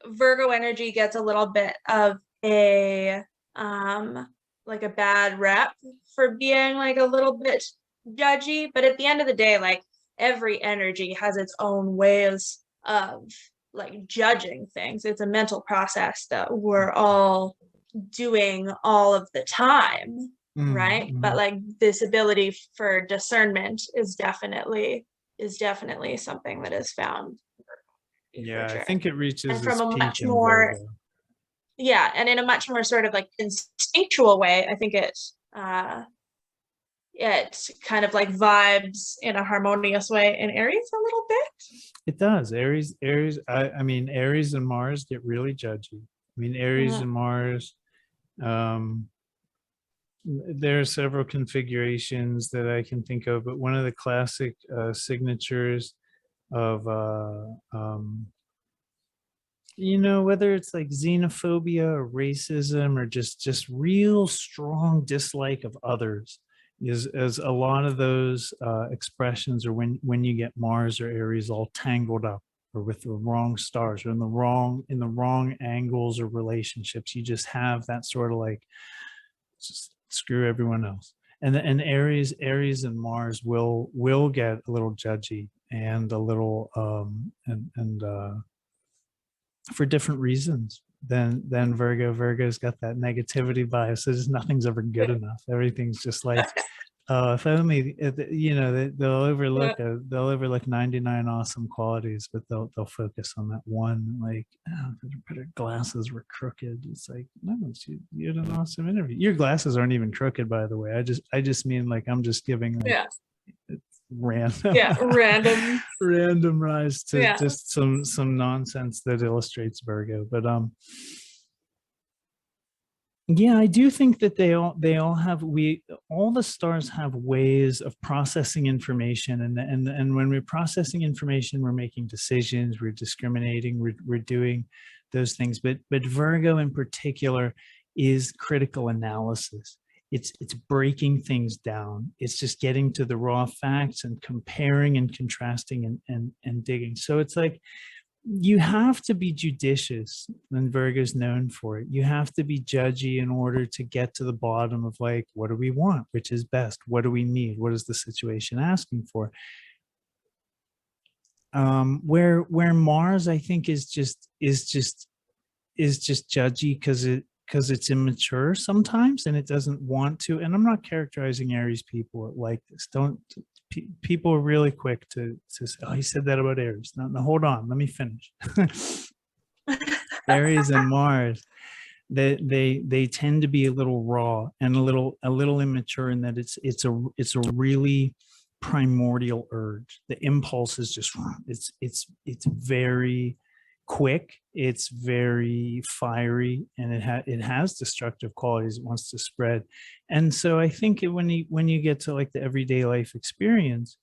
Virgo energy gets a little bit of a like a bad rep for being like a little bit judgy, but at the end of the day, like every energy has its own ways of like judging things. It's a mental process that we're all doing all of the time, right? But like this ability for discernment is definitely something that is found. Yeah, sure. I think it reaches and from a peak much in more Virgo. Yeah, and in a much more sort of like instinctual way, I think it kind of like vibes in a harmonious way in Aries a little bit. It does. Aries, I mean, Aries and Mars get really judgy. I mean, Aries and Mars, there are several configurations that I can think of, but one of the classic signatures of whether it's like xenophobia or racism or just real strong dislike of others is as a lot of those expressions are when you get Mars or Aries all tangled up or with the wrong stars or in the wrong angles or relationships. You just have that sort of like just screw everyone else. And Aries and Mars will get a little judgy and a little for different reasons than Virgo. Virgo's got that negativity bias. There's nothing's ever good enough. Everything's just like, if only they'll overlook 99 awesome qualities, but they'll focus on that one. Like, her glasses were crooked. It's like, no, you had an awesome interview. Your glasses aren't even crooked, by the way. I just mean like I'm just giving like, random random rise to just some nonsense that illustrates Virgo. But yeah, I do think that they all have all the stars have ways of processing information, and when we're processing information, we're making decisions, we're discriminating, we're doing those things. But Virgo in particular is critical analysis. It's breaking things down. It's just getting to the raw facts and comparing and contrasting and digging. So it's like you have to be judicious, and Virgo's known for it. You have to be judgy in order to get to the bottom of like, what do we want? Which is best? What do we need? What is the situation asking for? Where Mars, I think, is just judgy because it's immature sometimes and it doesn't want to. And I'm not characterizing Aries people like this. People are really quick to say, oh, he said that about Aries. No, hold on, let me finish. Aries and Mars, they tend to be a little raw and a little immature in that it's a really primordial urge. The impulse is just it's very quick, it's very fiery, and it has destructive qualities it wants to spread. And so I think when you get to like the everyday life experience,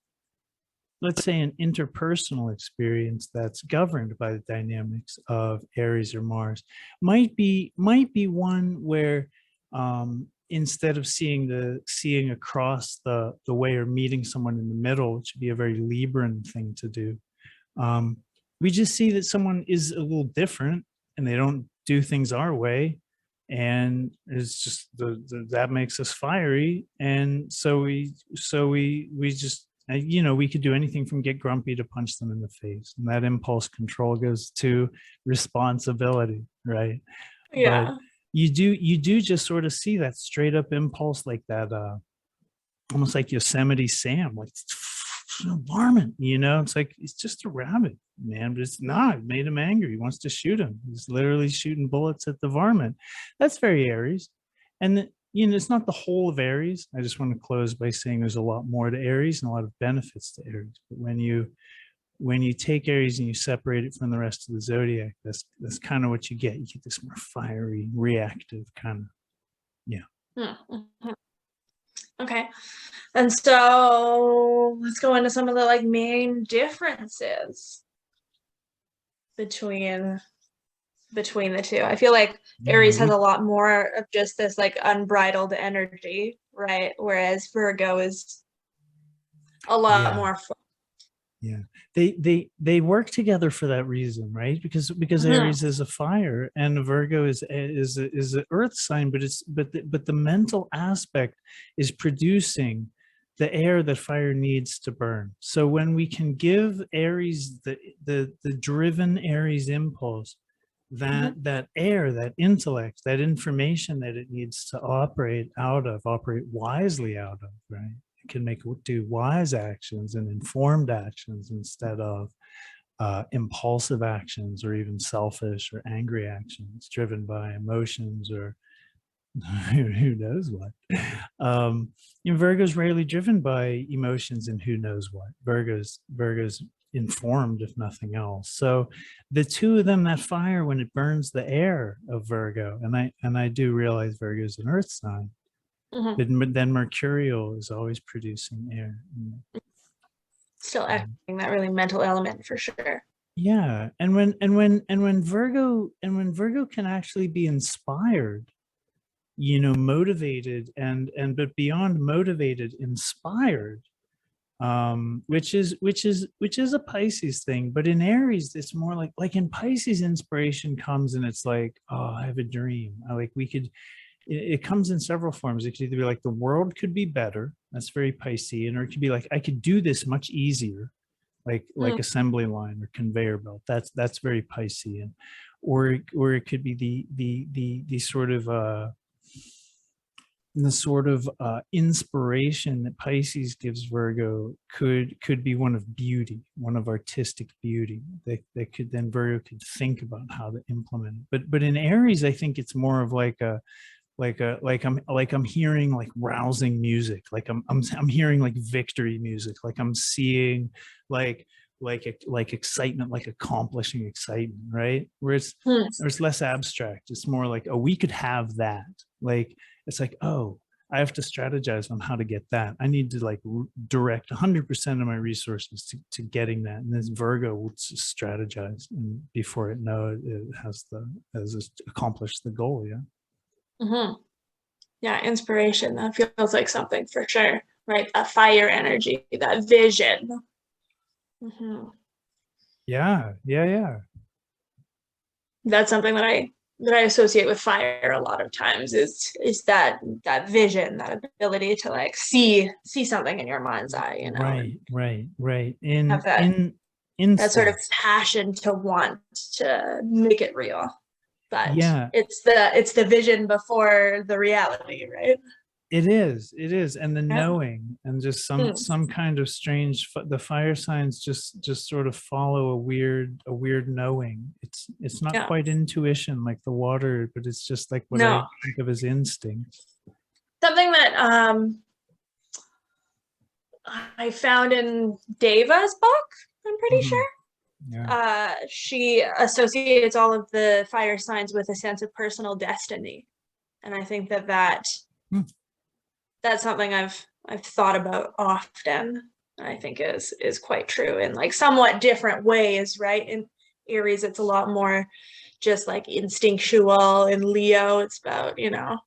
let's say an interpersonal experience that's governed by the dynamics of Aries or Mars, might be one where instead of seeing across the way or meeting someone in the middle, which would be a very Libran thing to do, we just see that someone is a little different and they don't do things our way. and it's just that makes us fiery. And so we just you know, we could do anything from get grumpy to punch them in the face, and that impulse control goes to responsibility, right? But Yeah. you do just sort of see that straight up impulse, like that almost like Yosemite Sam, like varmint, you know, it's like it's just a rabbit, man, but it's not. It made him angry. He wants to shoot him. He's literally shooting bullets at the varmint. That's very Aries. And you know, it's not the whole of Aries. I just want to close by saying there's a lot more to Aries and a lot of benefits to Aries. But when you take Aries and you separate it from the rest of the zodiac, that's kind of what you get. You get this more fiery, reactive kind of, yeah. Mm-hmm. Okay. And so let's go into some of the like main differences between the two. I feel like Aries has a lot more of just this like unbridled energy, right? Whereas Virgo is a lot more fun. Yeah, they work together for that reason, right? Because Aries is a fire and Virgo is an earth sign, but the mental aspect is producing the air that fire needs to burn. So when we can give Aries the driven Aries impulse, that air, that intellect, that information that it needs to operate wisely out of, right? Can do wise actions and informed actions instead of impulsive actions or even selfish or angry actions driven by emotions or who knows what. You know, Virgo's rarely driven by emotions and who knows what. Virgo's informed, if nothing else. So the two of them, that fire, when it burns the air of Virgo, and I do realize Virgo is an earth sign. But then Mercurial is always producing air. Still acting that really mental element for sure. Yeah, and when Virgo can actually be inspired, you know, motivated and but beyond motivated, inspired, which is a Pisces thing. But in Aries, it's more like in Pisces, inspiration comes and it's like, oh, I have a dream. It comes in several forms. It could either be like the world could be better. That's very Piscean, or it could be like I could do this much easier, like assembly line or conveyor belt. That's very Piscean, or it could be the sort of inspiration that Pisces gives Virgo could be one of beauty, one of artistic beauty that could then Virgo could think about how to implement it. But in Aries, I think it's more of like I'm hearing like rousing music, like I'm hearing like victory music, like I'm seeing like excitement, like accomplishing excitement, right? Where it's less abstract. It's more like, oh, we could have that. Like it's like, oh, I have to strategize on how to get that. I need to like direct 100% of my resources to getting that. And this Virgo will just strategize, and before it has accomplished the goal. Yeah. Yeah, inspiration. That feels like something for sure, right? That fire energy, that vision. Yeah. That's something that I associate with fire a lot of times is that vision, that ability to like see something in your mind's eye, you know. Right. Have that sort of passion to want to make it real. But yeah, it's the vision before the reality, right? it is, and the knowing, and just some kind of strange, the fire signs just sort of follow a weird knowing. It's not quite intuition like the water, but it's just like what I think of as instinct. Something that I found in Deva's book, I'm pretty sure. Yeah. She associates all of the fire signs with a sense of personal destiny, and I think that's something I've thought about often. I think is quite true in like somewhat different ways, right? In Aries, it's a lot more just like instinctual. In Leo, it's about, you know,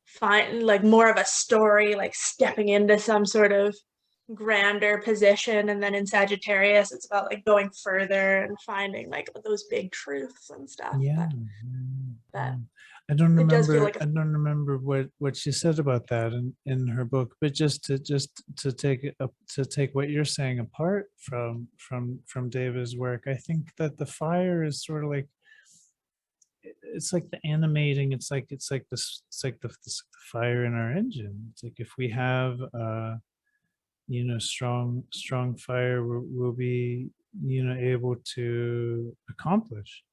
find like more of a story, like stepping into some sort of grander position. And then in Sagittarius, it's about like going further and finding like those big truths and stuff. Yeah. It does feel like a I don't remember what she said about that in her book, but just to take what you're saying apart from David's work, I think that the fire is sort of like, it's like the animating, it's like the fire in our engine. It's like if we have strong fire, we'll be able to accomplish.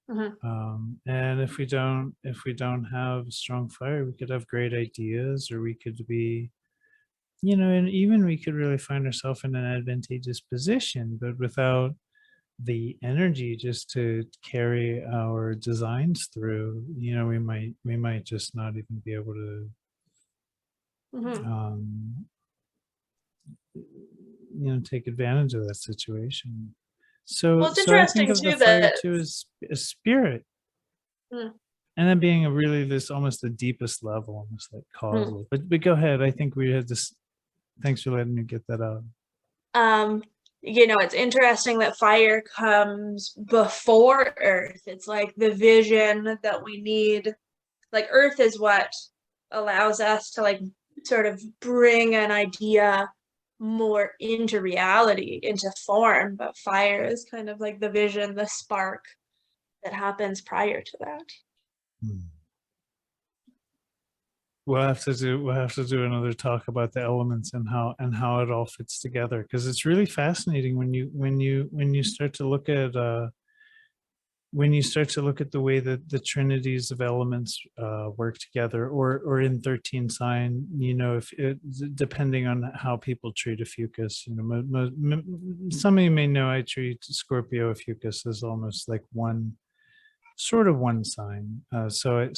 Mhm. And if we don't have strong fire, we could have great ideas, or we could be, and even we could really find ourselves in an advantageous position, but without the energy just to carry our designs through, we might just not even be able to, Mhm. um, take advantage of that situation. Well, So, it's so I think interesting of the too fire that too as a spirit, mm, and then being a really this almost the deepest level, almost like mm. causal. But go ahead. I think we had this. Thanks for letting me get that out. Um, it's interesting that fire comes before earth. It's like the vision that we need. Like earth is what allows us to like sort of bring an idea more into reality, into form, but fire is kind of like the vision, the spark that happens prior to that. Hmm. We'll have to do another talk about the elements and how it all fits together, because it's really fascinating when you start to look at the way that the trinities of elements work together, or in 13 sign, if it, depending on how people treat a fucus, some of you may know I treat Scorpio fucus as almost like one sort of one sign. So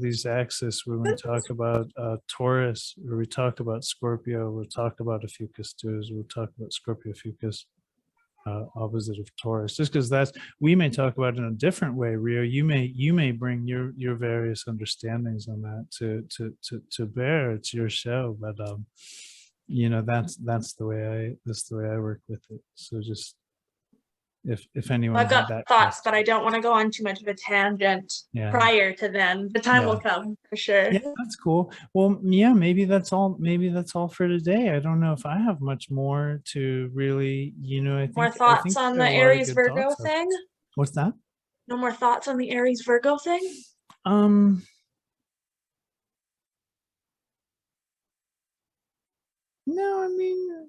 these axes, when we talk about Taurus, or we talk about Scorpio, we'll talk about a fucus too, as we'll talk about Scorpio fucus, opposite of Taurus. Just because we may talk about it in a different way, Rio. You may bring your various understandings on that to bear. It's your show, but that's the way I work with it. So just if anyone I've had got that thoughts, but I question. don't want to go on too much of a tangent Yeah. prior to then. The time Yeah. will come for sure. Yeah, that's cool. Well, yeah, maybe that's all for today. I don't know if I have much more to really, I More think I thoughts think on you the got a lot of Aries good Virgo thoughts out thing? there. What's that? No more thoughts on the Aries Virgo thing? Um, no, I mean,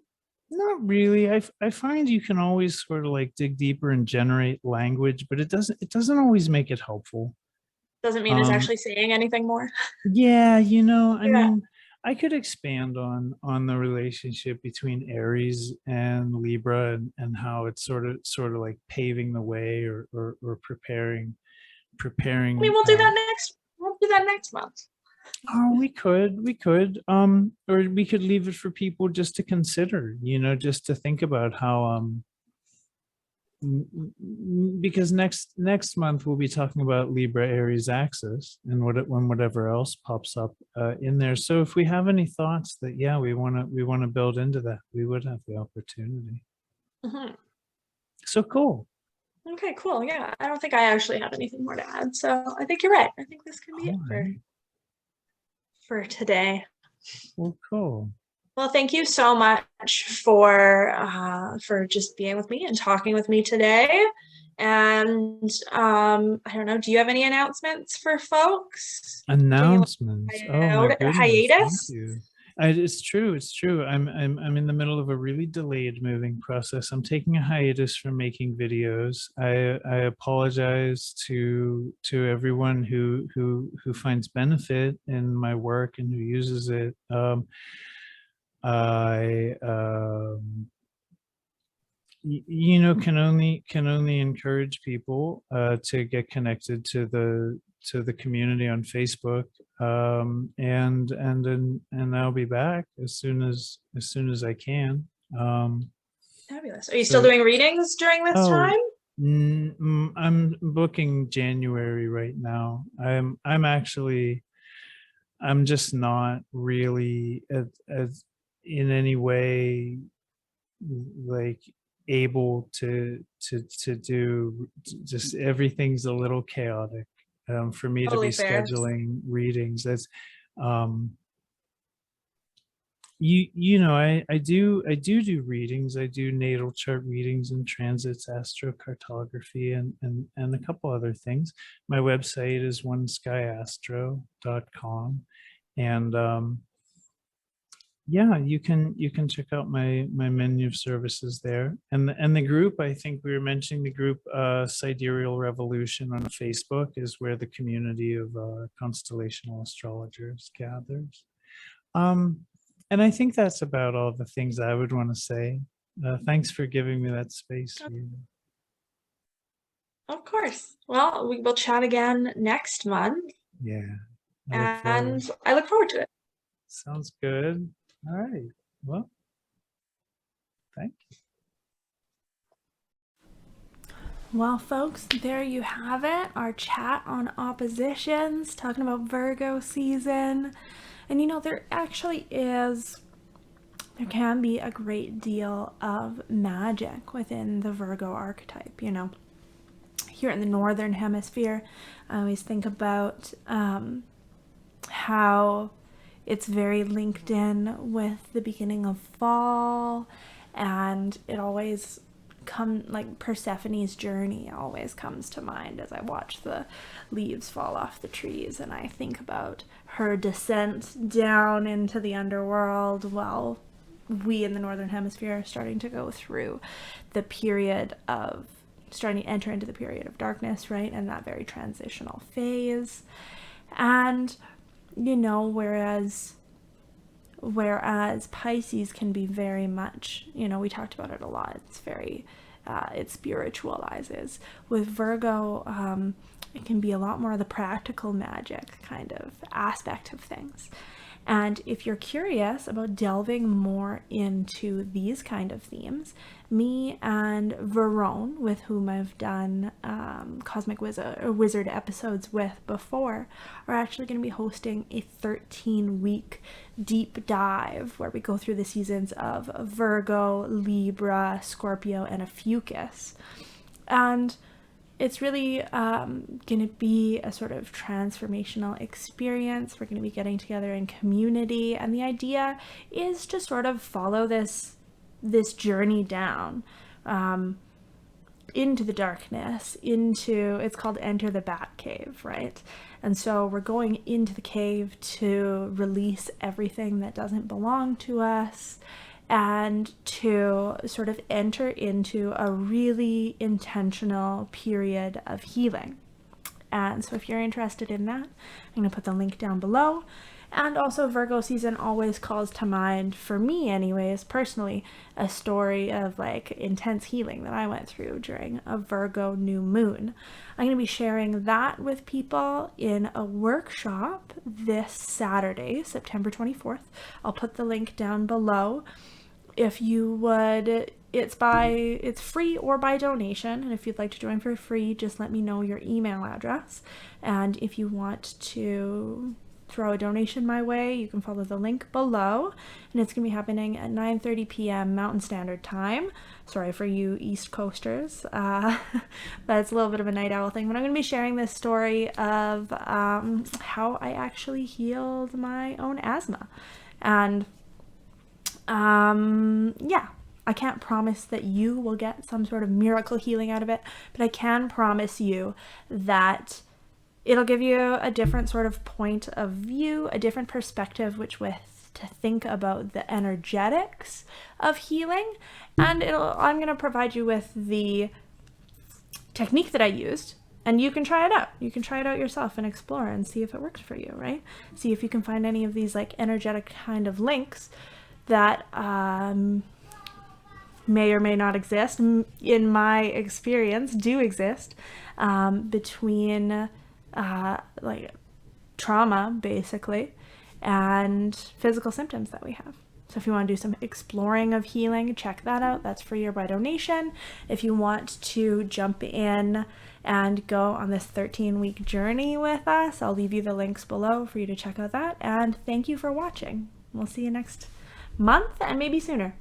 not really. I find you can always sort of like dig deeper and generate language, but it doesn't always make it helpful. Doesn't mean it's Um, actually saying anything more. Yeah, I Yeah. mean, I could expand on the relationship between Aries and Libra, and how it's sort of like paving the way, or preparing I mean, preparing we'll do that next month. oh, we could or we could leave it for people just to consider, just to think about how because next month we'll be talking about Libra Aries axis, and when whatever else pops up in there. So if we have any thoughts that, yeah, we want to build into that, we would have the opportunity. Mhm. So cool. Okay, cool. Yeah, I don't think I actually have anything more to add. So I think you're right. I think this can be it All right. for today. Well, cool. Well, thank you so much for just being with me and talking with me today. And I don't know, do you have any announcements for folks? Taking Announcements. Oh my a goodness, thank hiatus? you. It's true. It's true. I'm in the middle of a really delayed moving process. I'm taking a hiatus from making videos. I apologize to everyone who finds benefit in my work and who uses it. I can only encourage people to get connected to the community on Facebook, and I'll be back as soon as I can. Fabulous. Are you still So, doing readings during this oh, time? I'm booking January right now. I'm just not really as in any way like able to do, just everything's a little chaotic. for me to Totally be fair. scheduling readings. That's I do readings. I do natal chart readings and transits, astrocartography, and a couple other things. My website is oneskyastro.com, and yeah, you can check out my menu of services there, and the group. I think we were mentioning the group Sidereal Revolution on Facebook is where the community of constellational astrologers gathers. Um, and I think that's about all the things I would want to say. Thanks for giving me that space. Rita. Of course. Well, we will chat again next month, Yeah, I look and forward. I look forward to it. Sounds good. All right. Well, thank you. Well, folks, there you have it. Our chat on oppositions, talking about Virgo season. And there actually there can be a great deal of magic within the Virgo archetype. Here in the Northern Hemisphere, I always think about how it's very linked in with the beginning of fall, and it always like Persephone's journey always comes to mind as I watch the leaves fall off the trees, and I think about her descent down into the underworld while we in the Northern Hemisphere are starting to go through the period of starting to enter into the period of darkness, right? And that very transitional phase. And whereas Pisces can be very much, we talked about it a lot, it's very it spiritualizes. With Virgo, it can be a lot more of the practical magic kind of aspect of things. And if you're curious about delving more into these kind of themes, me and Verone, with whom I've done Cosmic Wizard episodes with before, are actually going to be hosting a 13-week deep dive where we go through the seasons of Virgo, Libra, Scorpio, and Ophiuchus. And it's really going to be a sort of transformational experience. We're going to be getting together in community, and the idea is to sort of follow this journey down into the darkness, it's called Enter the Bat Cave, right? And so we're going into the cave to release everything that doesn't belong to us, and to sort of enter into a really intentional period of healing. And so if you're interested in that, I'm going to put the link down below. And also, Virgo season always calls to mind, for me anyways, personally, a story of like intense healing that I went through during a Virgo new moon. I'm going to be sharing that with people in a workshop this Saturday, September 24th. I'll put the link down below. If you would, it's free or by donation, and if you'd like to join for free, just let me know your email address. And if you want to throw a donation my way, you can follow the link below, and it's going to be happening at 9:30 p.m. Mountain Standard Time. Sorry for you East Coasters, but it's a little bit of a night owl thing. But I'm going to be sharing this story of how I actually healed my own asthma. And yeah, I can't promise that you will get some sort of miracle healing out of it, but I can promise you that it'll give you a different sort of point of view, a different perspective to think about the energetics of healing. And I'm going to provide you with the technique that I used, and you can try it out. You can try it out yourself and explore and see if it works for you, right? See if you can find any of these like energetic kind of links that may or may not exist, in my experience do exist, between like trauma basically and physical symptoms that we have. So if you want to do some exploring of healing, check that out. That's free or by donation. If you want to jump in and go on this 13-week journey with us, I'll leave you the links below for you to check out that. And thank you for watching. We'll see you next month and maybe sooner.